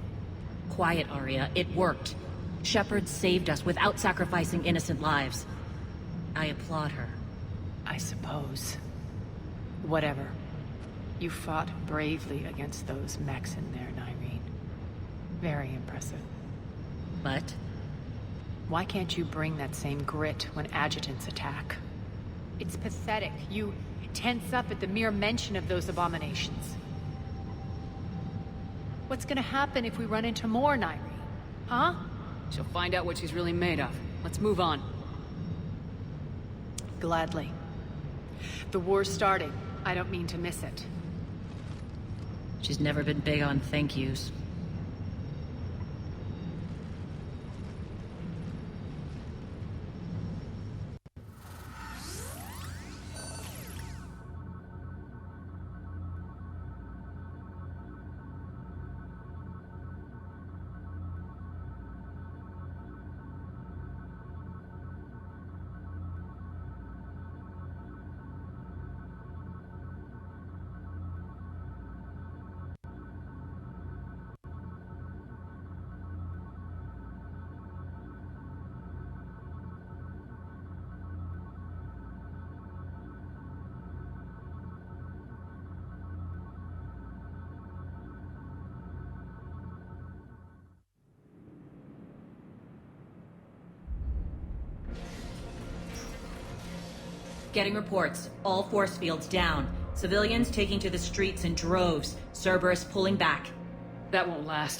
Quiet, Arya. It worked. Shepard saved us without sacrificing innocent lives. I applaud her. I suppose. Whatever. You fought bravely against those mechs in there, Irene. Very impressive. But? Why can't you bring that same grit when adjutants attack? It's pathetic. You tense up at the mere mention of those abominations. What's gonna happen if we run into more, Irene? Huh? She'll find out what she's really made of. Let's move on. Gladly. The war's starting. I don't mean to miss it. She's never been big on thank yous. Getting reports. All force fields down. Civilians taking to the streets in droves. Cerberus pulling back. That won't last.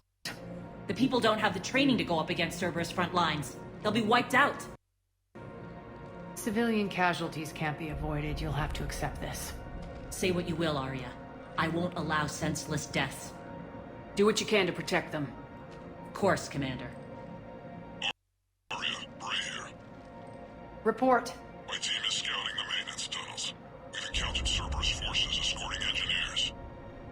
The people don't have the training to go up against Cerberus front lines. They'll be wiped out. Civilian casualties can't be avoided. You'll have to accept this. Say what you will, Arya. I won't allow senseless deaths. Do what you can to protect them. Of course, Commander. Arya, Bray here. Report. My team is scouting the maintenance tunnels. We've encountered Cerberus forces escorting engineers.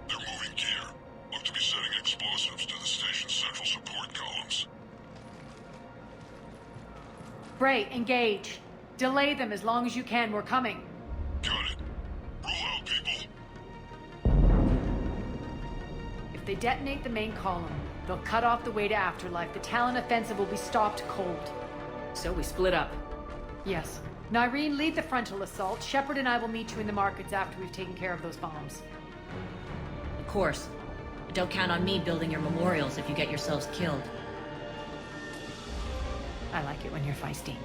They're moving gear. Look to be setting explosives to the station's central support columns. Bray, engage. Delay them as long as you can. We're coming. Got it. Roll out, people. If they detonate the main column, they'll cut off the way to Afterlife. The Talon offensive will be stopped cold. So we split up. Yes. Nyreen, lead the frontal assault. Shepard and I will meet you in the markets after we've taken care of those bombs. Of course. But don't count on me building your memorials if you get yourselves killed. I like it when you're feisty.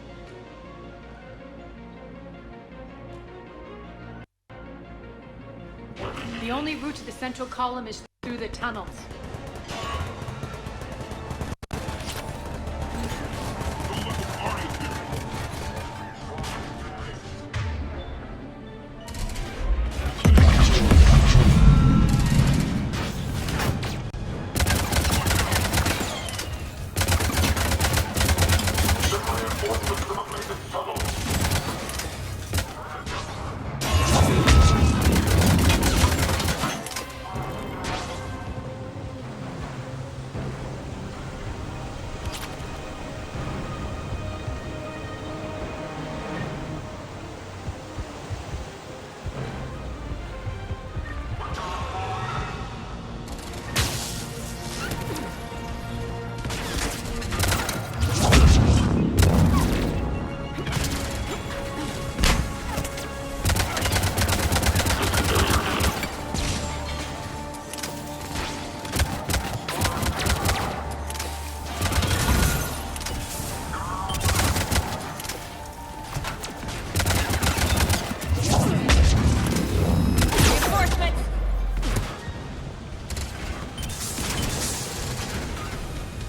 The only route to the central column is through the tunnels.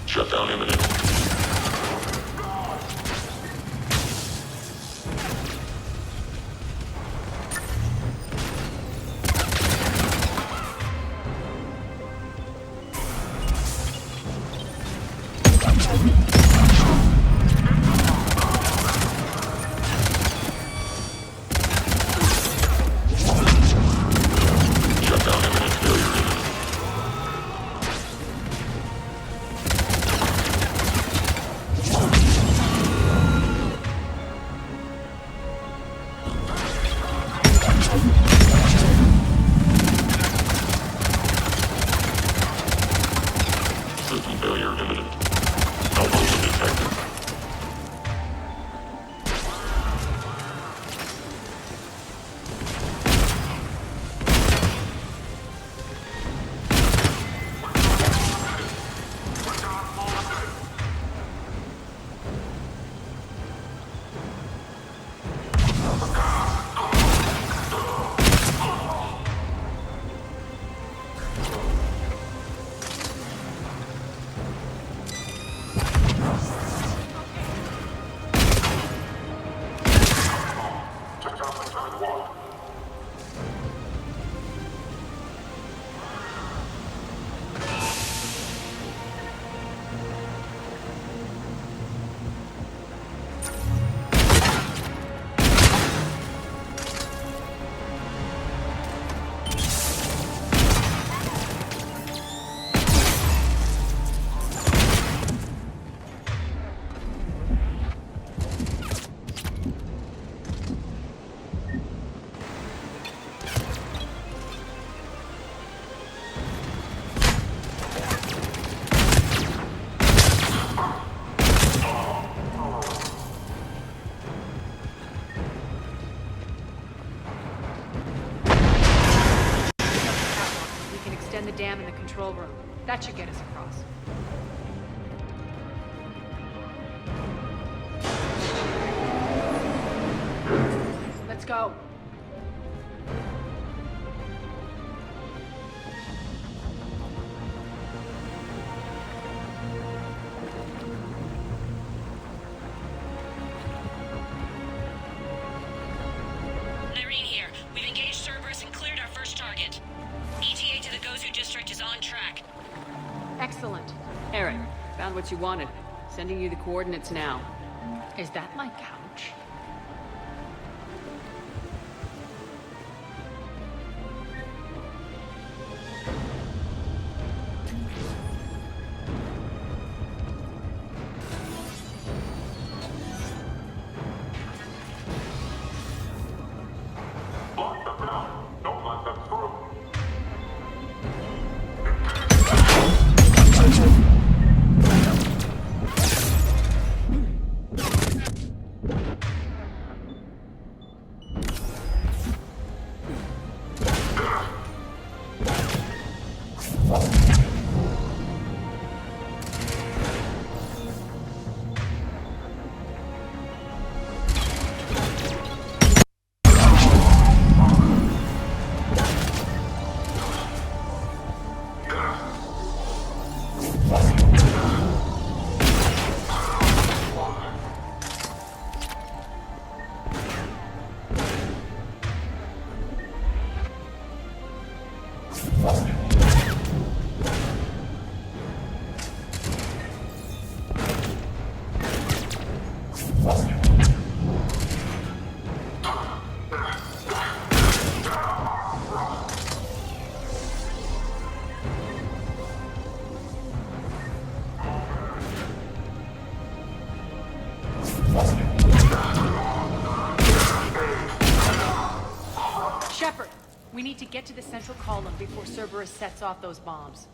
Shutdown imminent. System failure imminent. Malfunction detected. room. That should get us across. Let's go. Irene here. We've engaged Cerberus and cleared our first target. ETA to the Gozu district is on track. Excellent. Eric, found what you wanted. Sending you the coordinates now. Is that my couch? Block them down. Don't let them through. Shepard, we need to get to the central column before Cerberus sets off those bombs.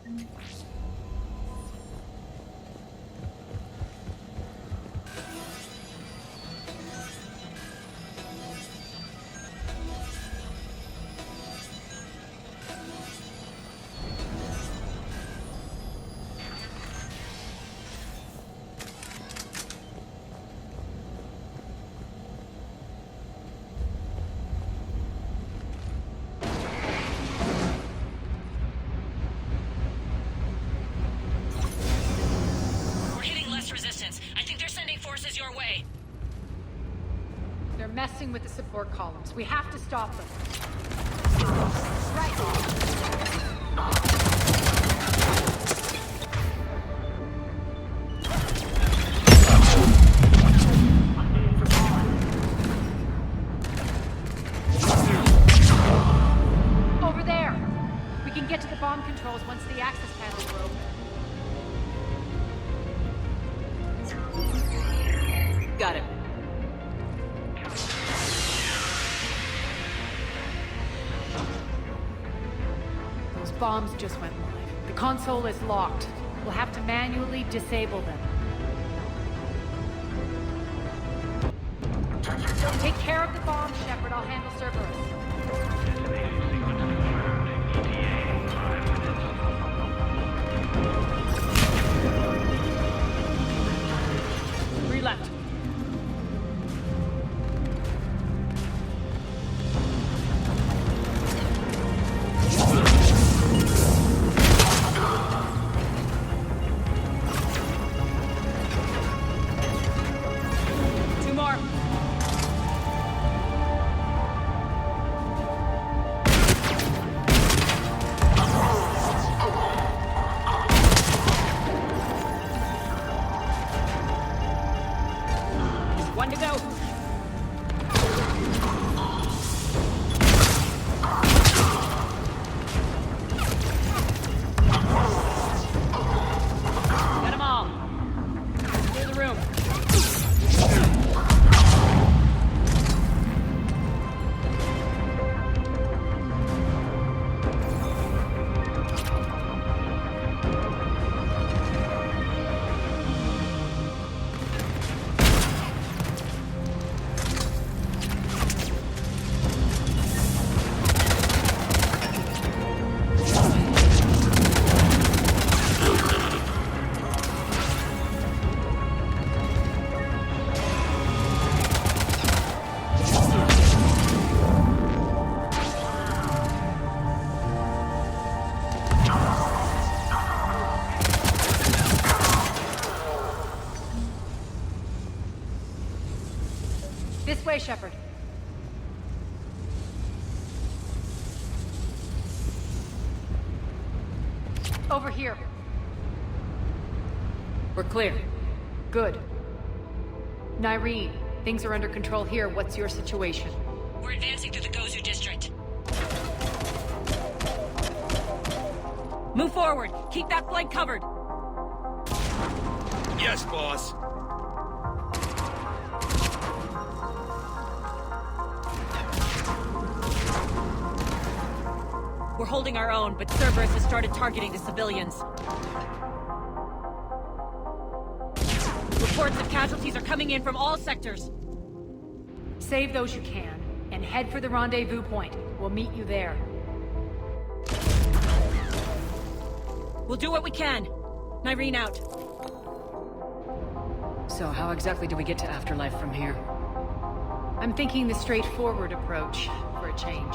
We're hitting less resistance. I think they're sending forces your way. They're messing with the support columns. We have to stop them. Right. Over there. We can get to the bomb controls once the access panels are open. Got it. Those bombs just went live. The console is locked. We'll have to manually disable them. Take care of the bomb, Shepard. I'll handle Cerberus. Three left. Two more. This way, Shepard. Over here. We're clear. Good. Nyreen, things are under control here. What's your situation? We're advancing through the Gozu district. Move forward. Keep that flank covered. Yes, boss. We're holding our own, but Cerberus has started targeting the civilians. Reports of casualties are coming in from all sectors. Save those you can, and head for the rendezvous point. We'll meet you there. We'll do what we can. Nyreen out. So how exactly do we get to Afterlife from here? I'm thinking the straightforward approach, for a change.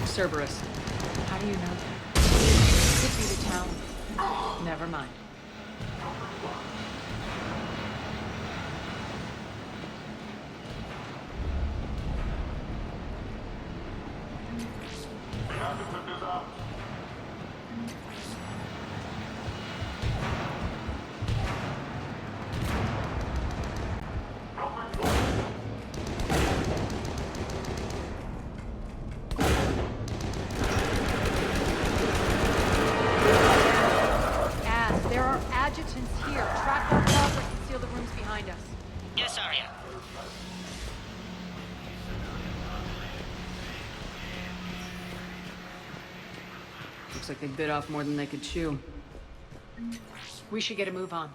Cerberus. How do you know that? Could be the town. Never mind. Here, track our progress and seal the rooms behind us. Yes, Arya. Looks like they bit off more than they could chew. We should get a move on.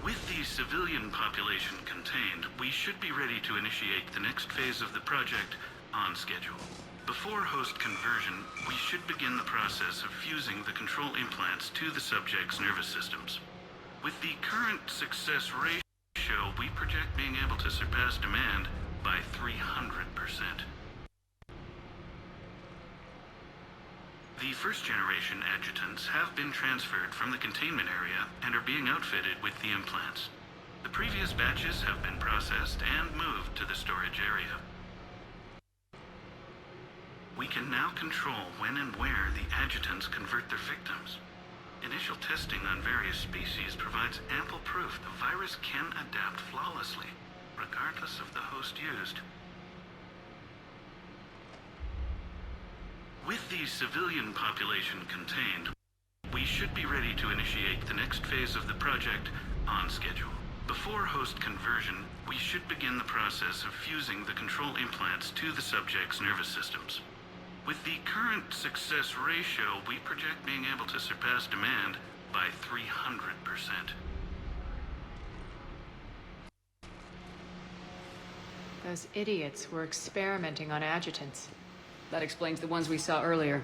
With the civilian population contained, we should be ready to initiate the next phase of the project on schedule. Before host conversion, we should begin the process of fusing the control implants to the subject's nervous systems. With the current success ratio, we project being able to surpass demand by 300%. The first-generation adjutants have been transferred from the containment area and are being outfitted with the implants. The previous batches have been processed and moved to the storage area. We can now control when and where the adjutants convert their victims. Initial testing on various species provides ample proof the virus can adapt flawlessly, regardless of the host used. With the civilian population contained, we should be ready to initiate the next phase of the project on schedule. Before host conversion, we should begin the process of fusing the control implants to the subject's nervous systems. With the current success ratio, we project being able to surpass demand by 300%. Those idiots were experimenting on adjutants. That explains the ones we saw earlier.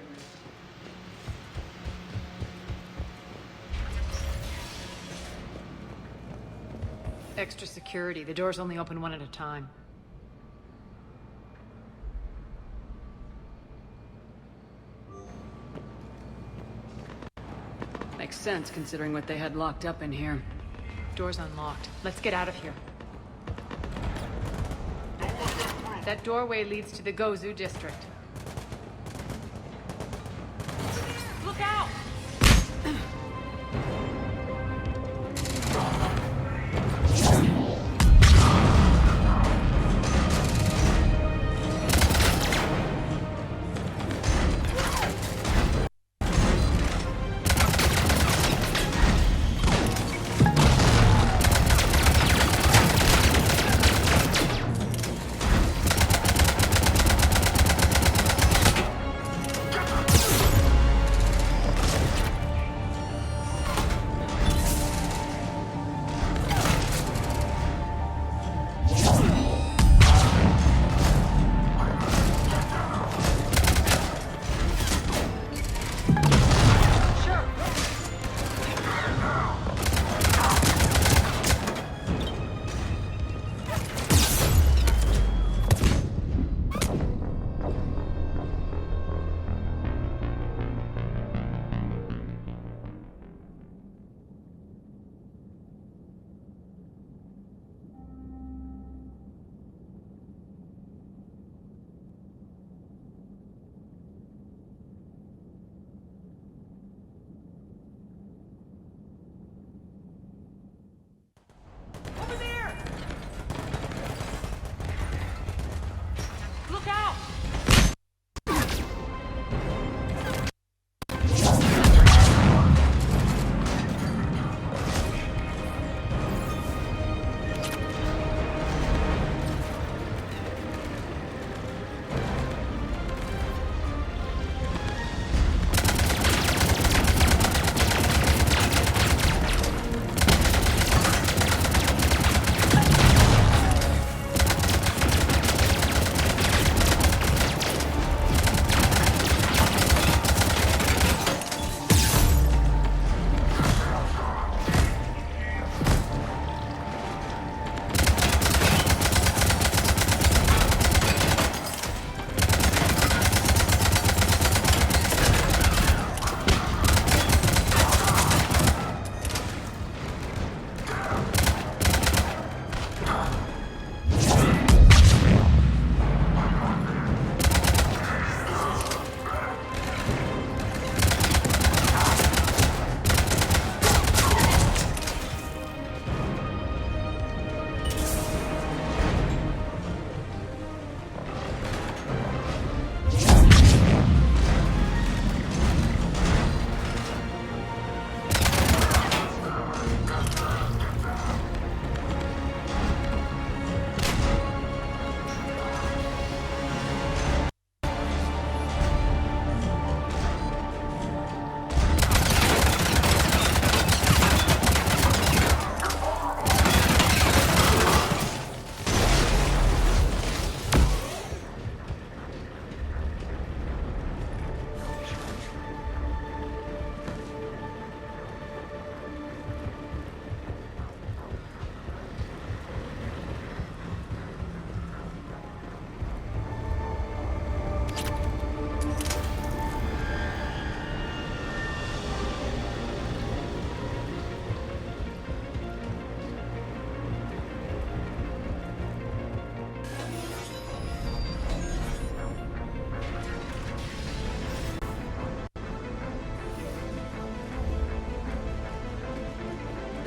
Extra security. The doors only open one at a time. Makes sense, considering what they had locked up in here. Door's unlocked. Let's get out of here. That doorway leads to the Gozu district. Look out!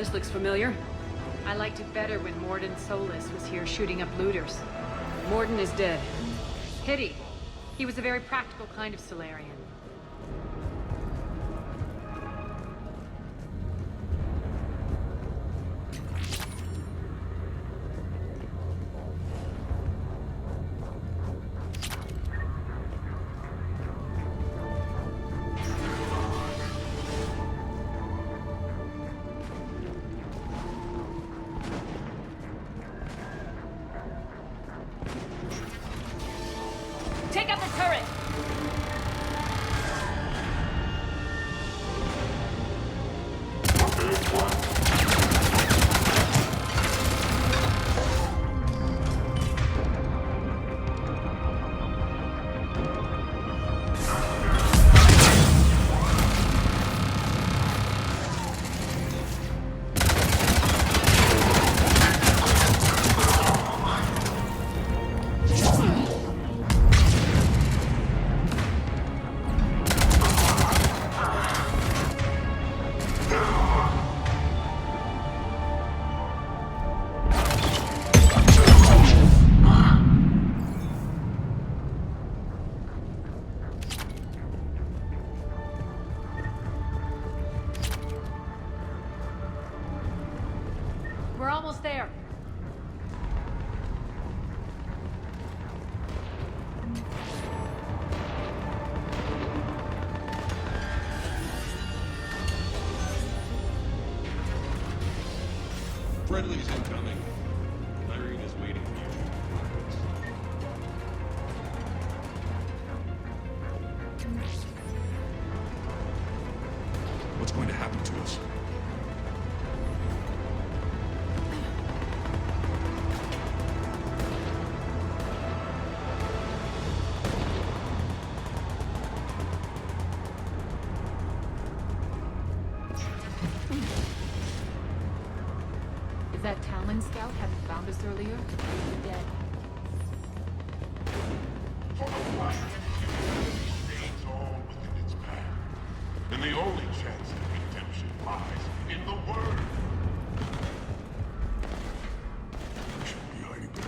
This looks familiar. I liked it better when Morden Solis was here shooting up looters. Morden is dead. Pity. He was a very practical kind of Solarian. Take out the turret! We're almost there. Friendly's incoming. Irene is waiting for you. What's going to happen to us? If that Talon scout hadn't found us earlier, we'd be dead. Stays all within its path. And the only chance of redemption lies in the Word. We shouldn't be hiding back.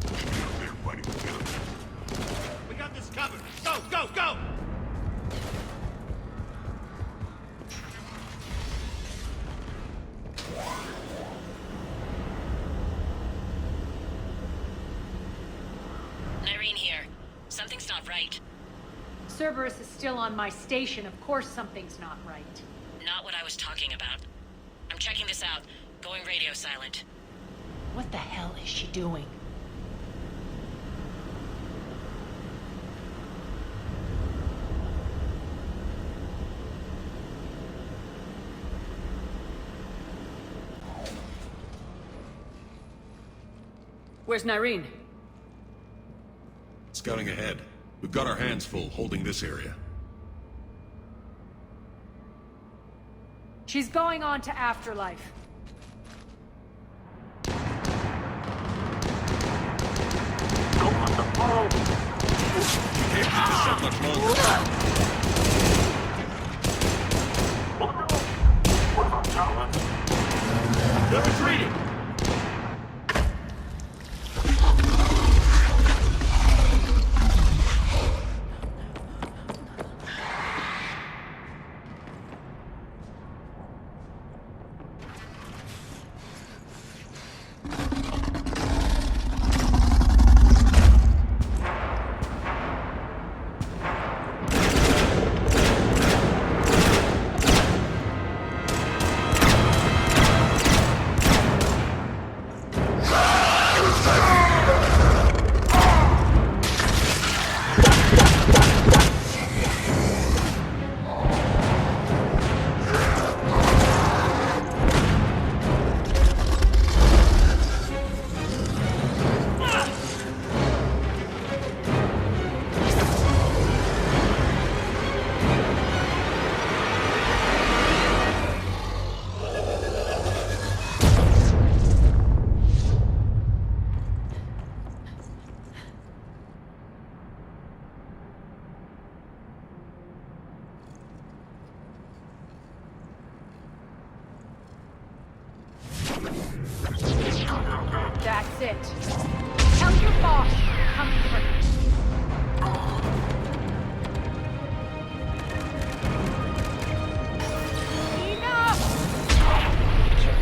We should be out there fighting the villains. We got this covered. Go, go, go! Irene here. Something's not right. Cerberus is still on my station. Of course something's not right. Not what I was talking about. I'm checking this out. Going radio silent. What the hell is she doing? Where's Nyreen? Scouting ahead. We've got our hands full holding this area. She's going on to Afterlife. We can't keep this up much longer. They're retreating! That's it. Tell your boss you're coming for him. Enough!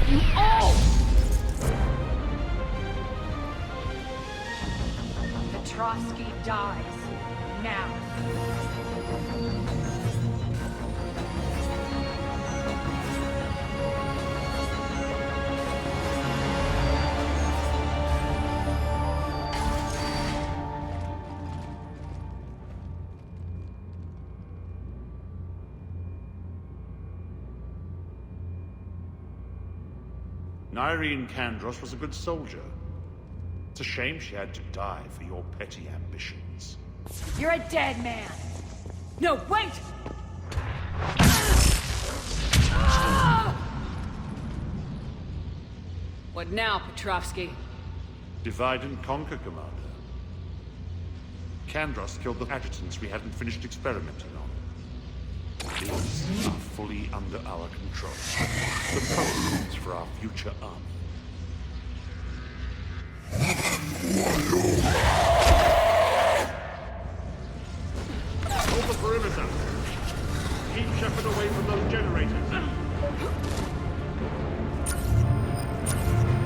You all! Petrovsky dies. Now. Irene Kandros was a good soldier. It's a shame she had to die for your petty ambitions. You're a dead man! No, wait! What now, Petrovsky? Divide and conquer, Commander. Kandros killed the adjutants we hadn't finished experimenting on. These are fully under our control. The protocols for our future army. Hold the perimeter. Keep Shepard away from those generators.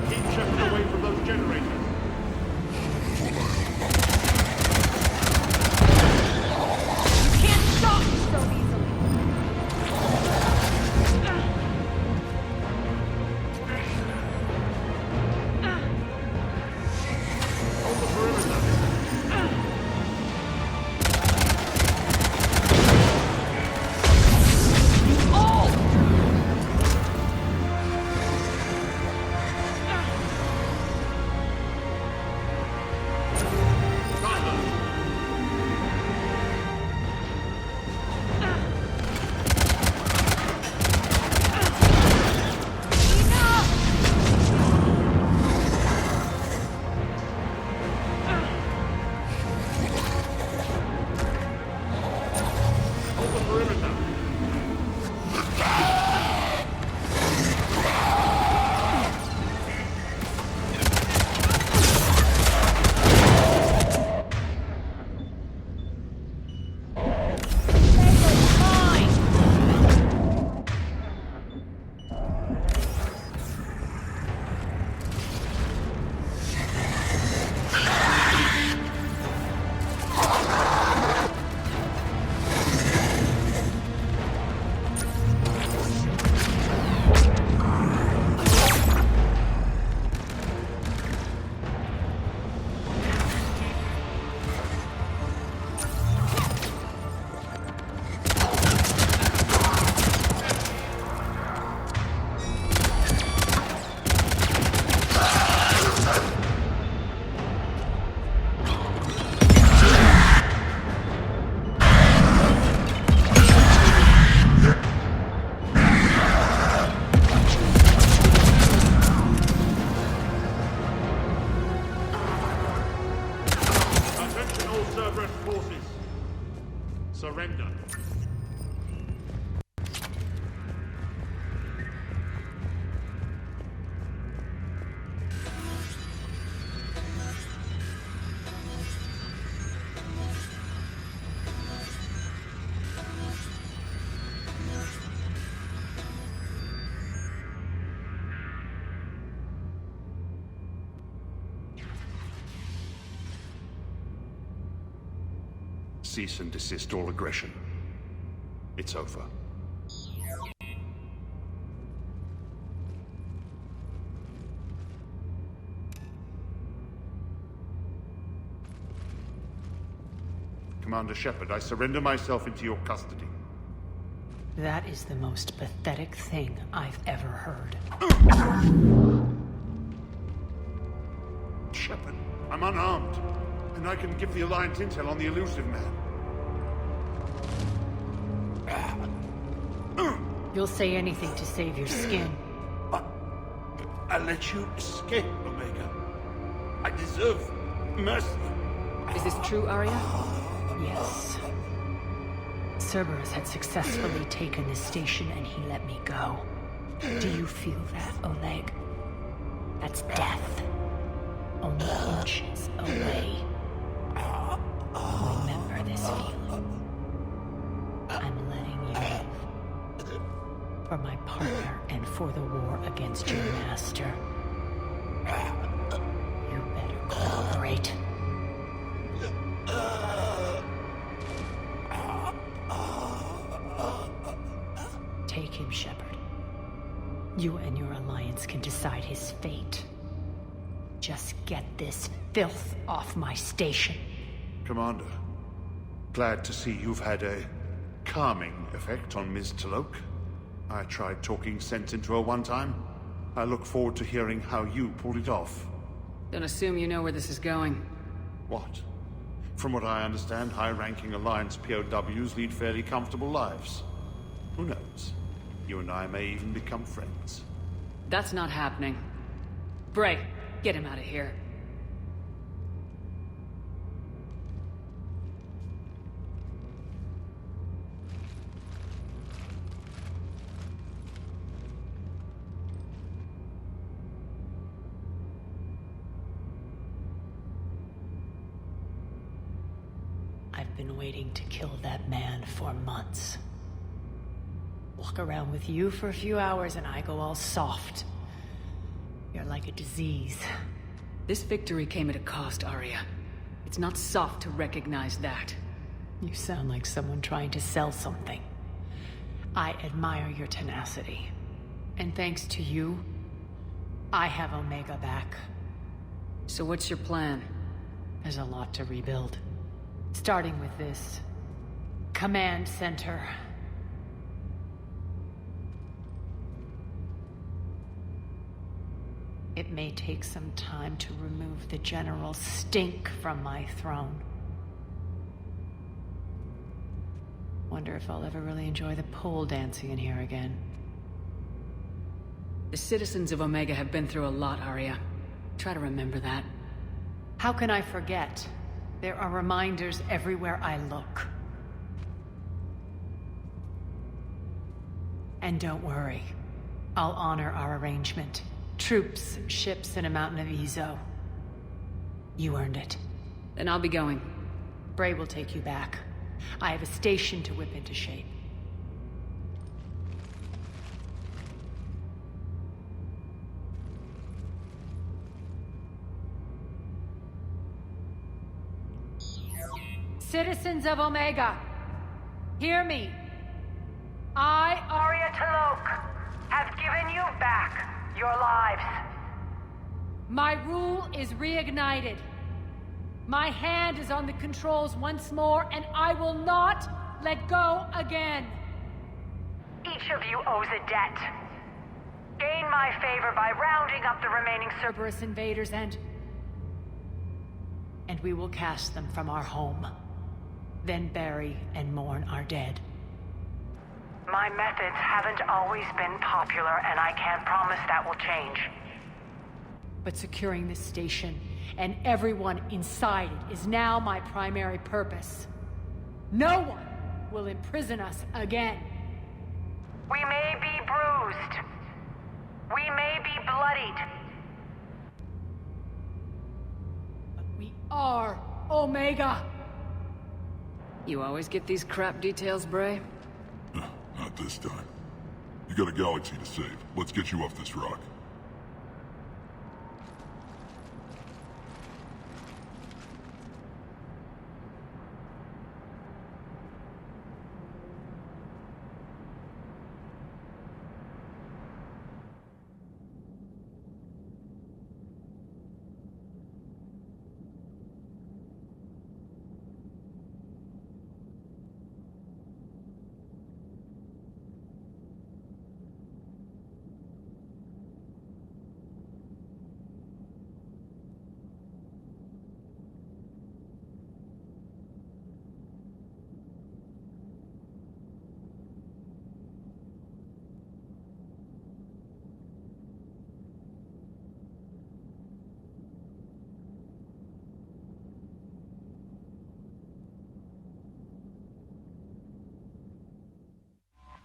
Keep Shepard away from those generators. You can't stop me so easily! Hold the perimeter. Surrender. Cease and desist all aggression. It's over. Commander Shepard, I surrender myself into your custody. That is the most pathetic thing I've ever heard. Shepard, I'm unarmed, and I can give the Alliance intel on the elusive man. You'll say anything to save your skin. I'll let you escape, Omega. I deserve mercy. Is this true, Arya? Yes. Cerberus had successfully taken this station and he let me go. Do you feel that, Oleg? That's death. Only inches away. Remember this feeling. I'm letting you live. For my partner and for the war against your master. You better cooperate. Take him, Shepard. You and your alliance can decide his fate. Just get this filth off my station. Commander, glad to see you've had a calming effect on Ms. Talok. I tried talking sense into her one time. I look forward to hearing how you pulled it off. Don't assume you know where this is going. What? From what I understand, high-ranking Alliance POWs lead fairly comfortable lives. Who knows? You and I may even become friends. That's not happening. Bray, get him out of here. I've been waiting to kill that man for months. Walk around with you for a few hours and I go all soft. You're like a disease. This victory came at a cost, Arya. It's not soft to recognize that. You sound like someone trying to sell something. I admire your tenacity. And thanks to you, I have Omega back. So what's your plan? There's a lot to rebuild. Starting with this command center. It may take some time to remove the general stink from my throne. Wonder if I'll ever really enjoy the pole dancing in here again. The citizens of Omega have been through a lot, Arya. Try to remember that. How can I forget? There are reminders everywhere I look. And don't worry. I'll honor our arrangement. Troops, ships, and a mountain of Ezo. You earned it. Then I'll be going. Bray will take you back. I have a station to whip into shape. Citizens of Omega, hear me. I, Arya Talok, have given you back your lives. My rule is reignited. My hand is on the controls once more, and I will not let go again. Each of you owes a debt. Gain my favor by rounding up the remaining Cerberus invaders and we will cast them from our home. Then bury and mourn our dead. My methods haven't always been popular, and I can't promise that will change. But securing this station and everyone inside it is now my primary purpose. No one will imprison us again. We may be bruised. We may be bloodied. But we are Omega. You always get these crap details, Bray? Not this time. You got a galaxy to save. Let's get you off this rock.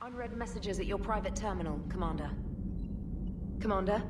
Unread messages at your private terminal, Commander. Commander?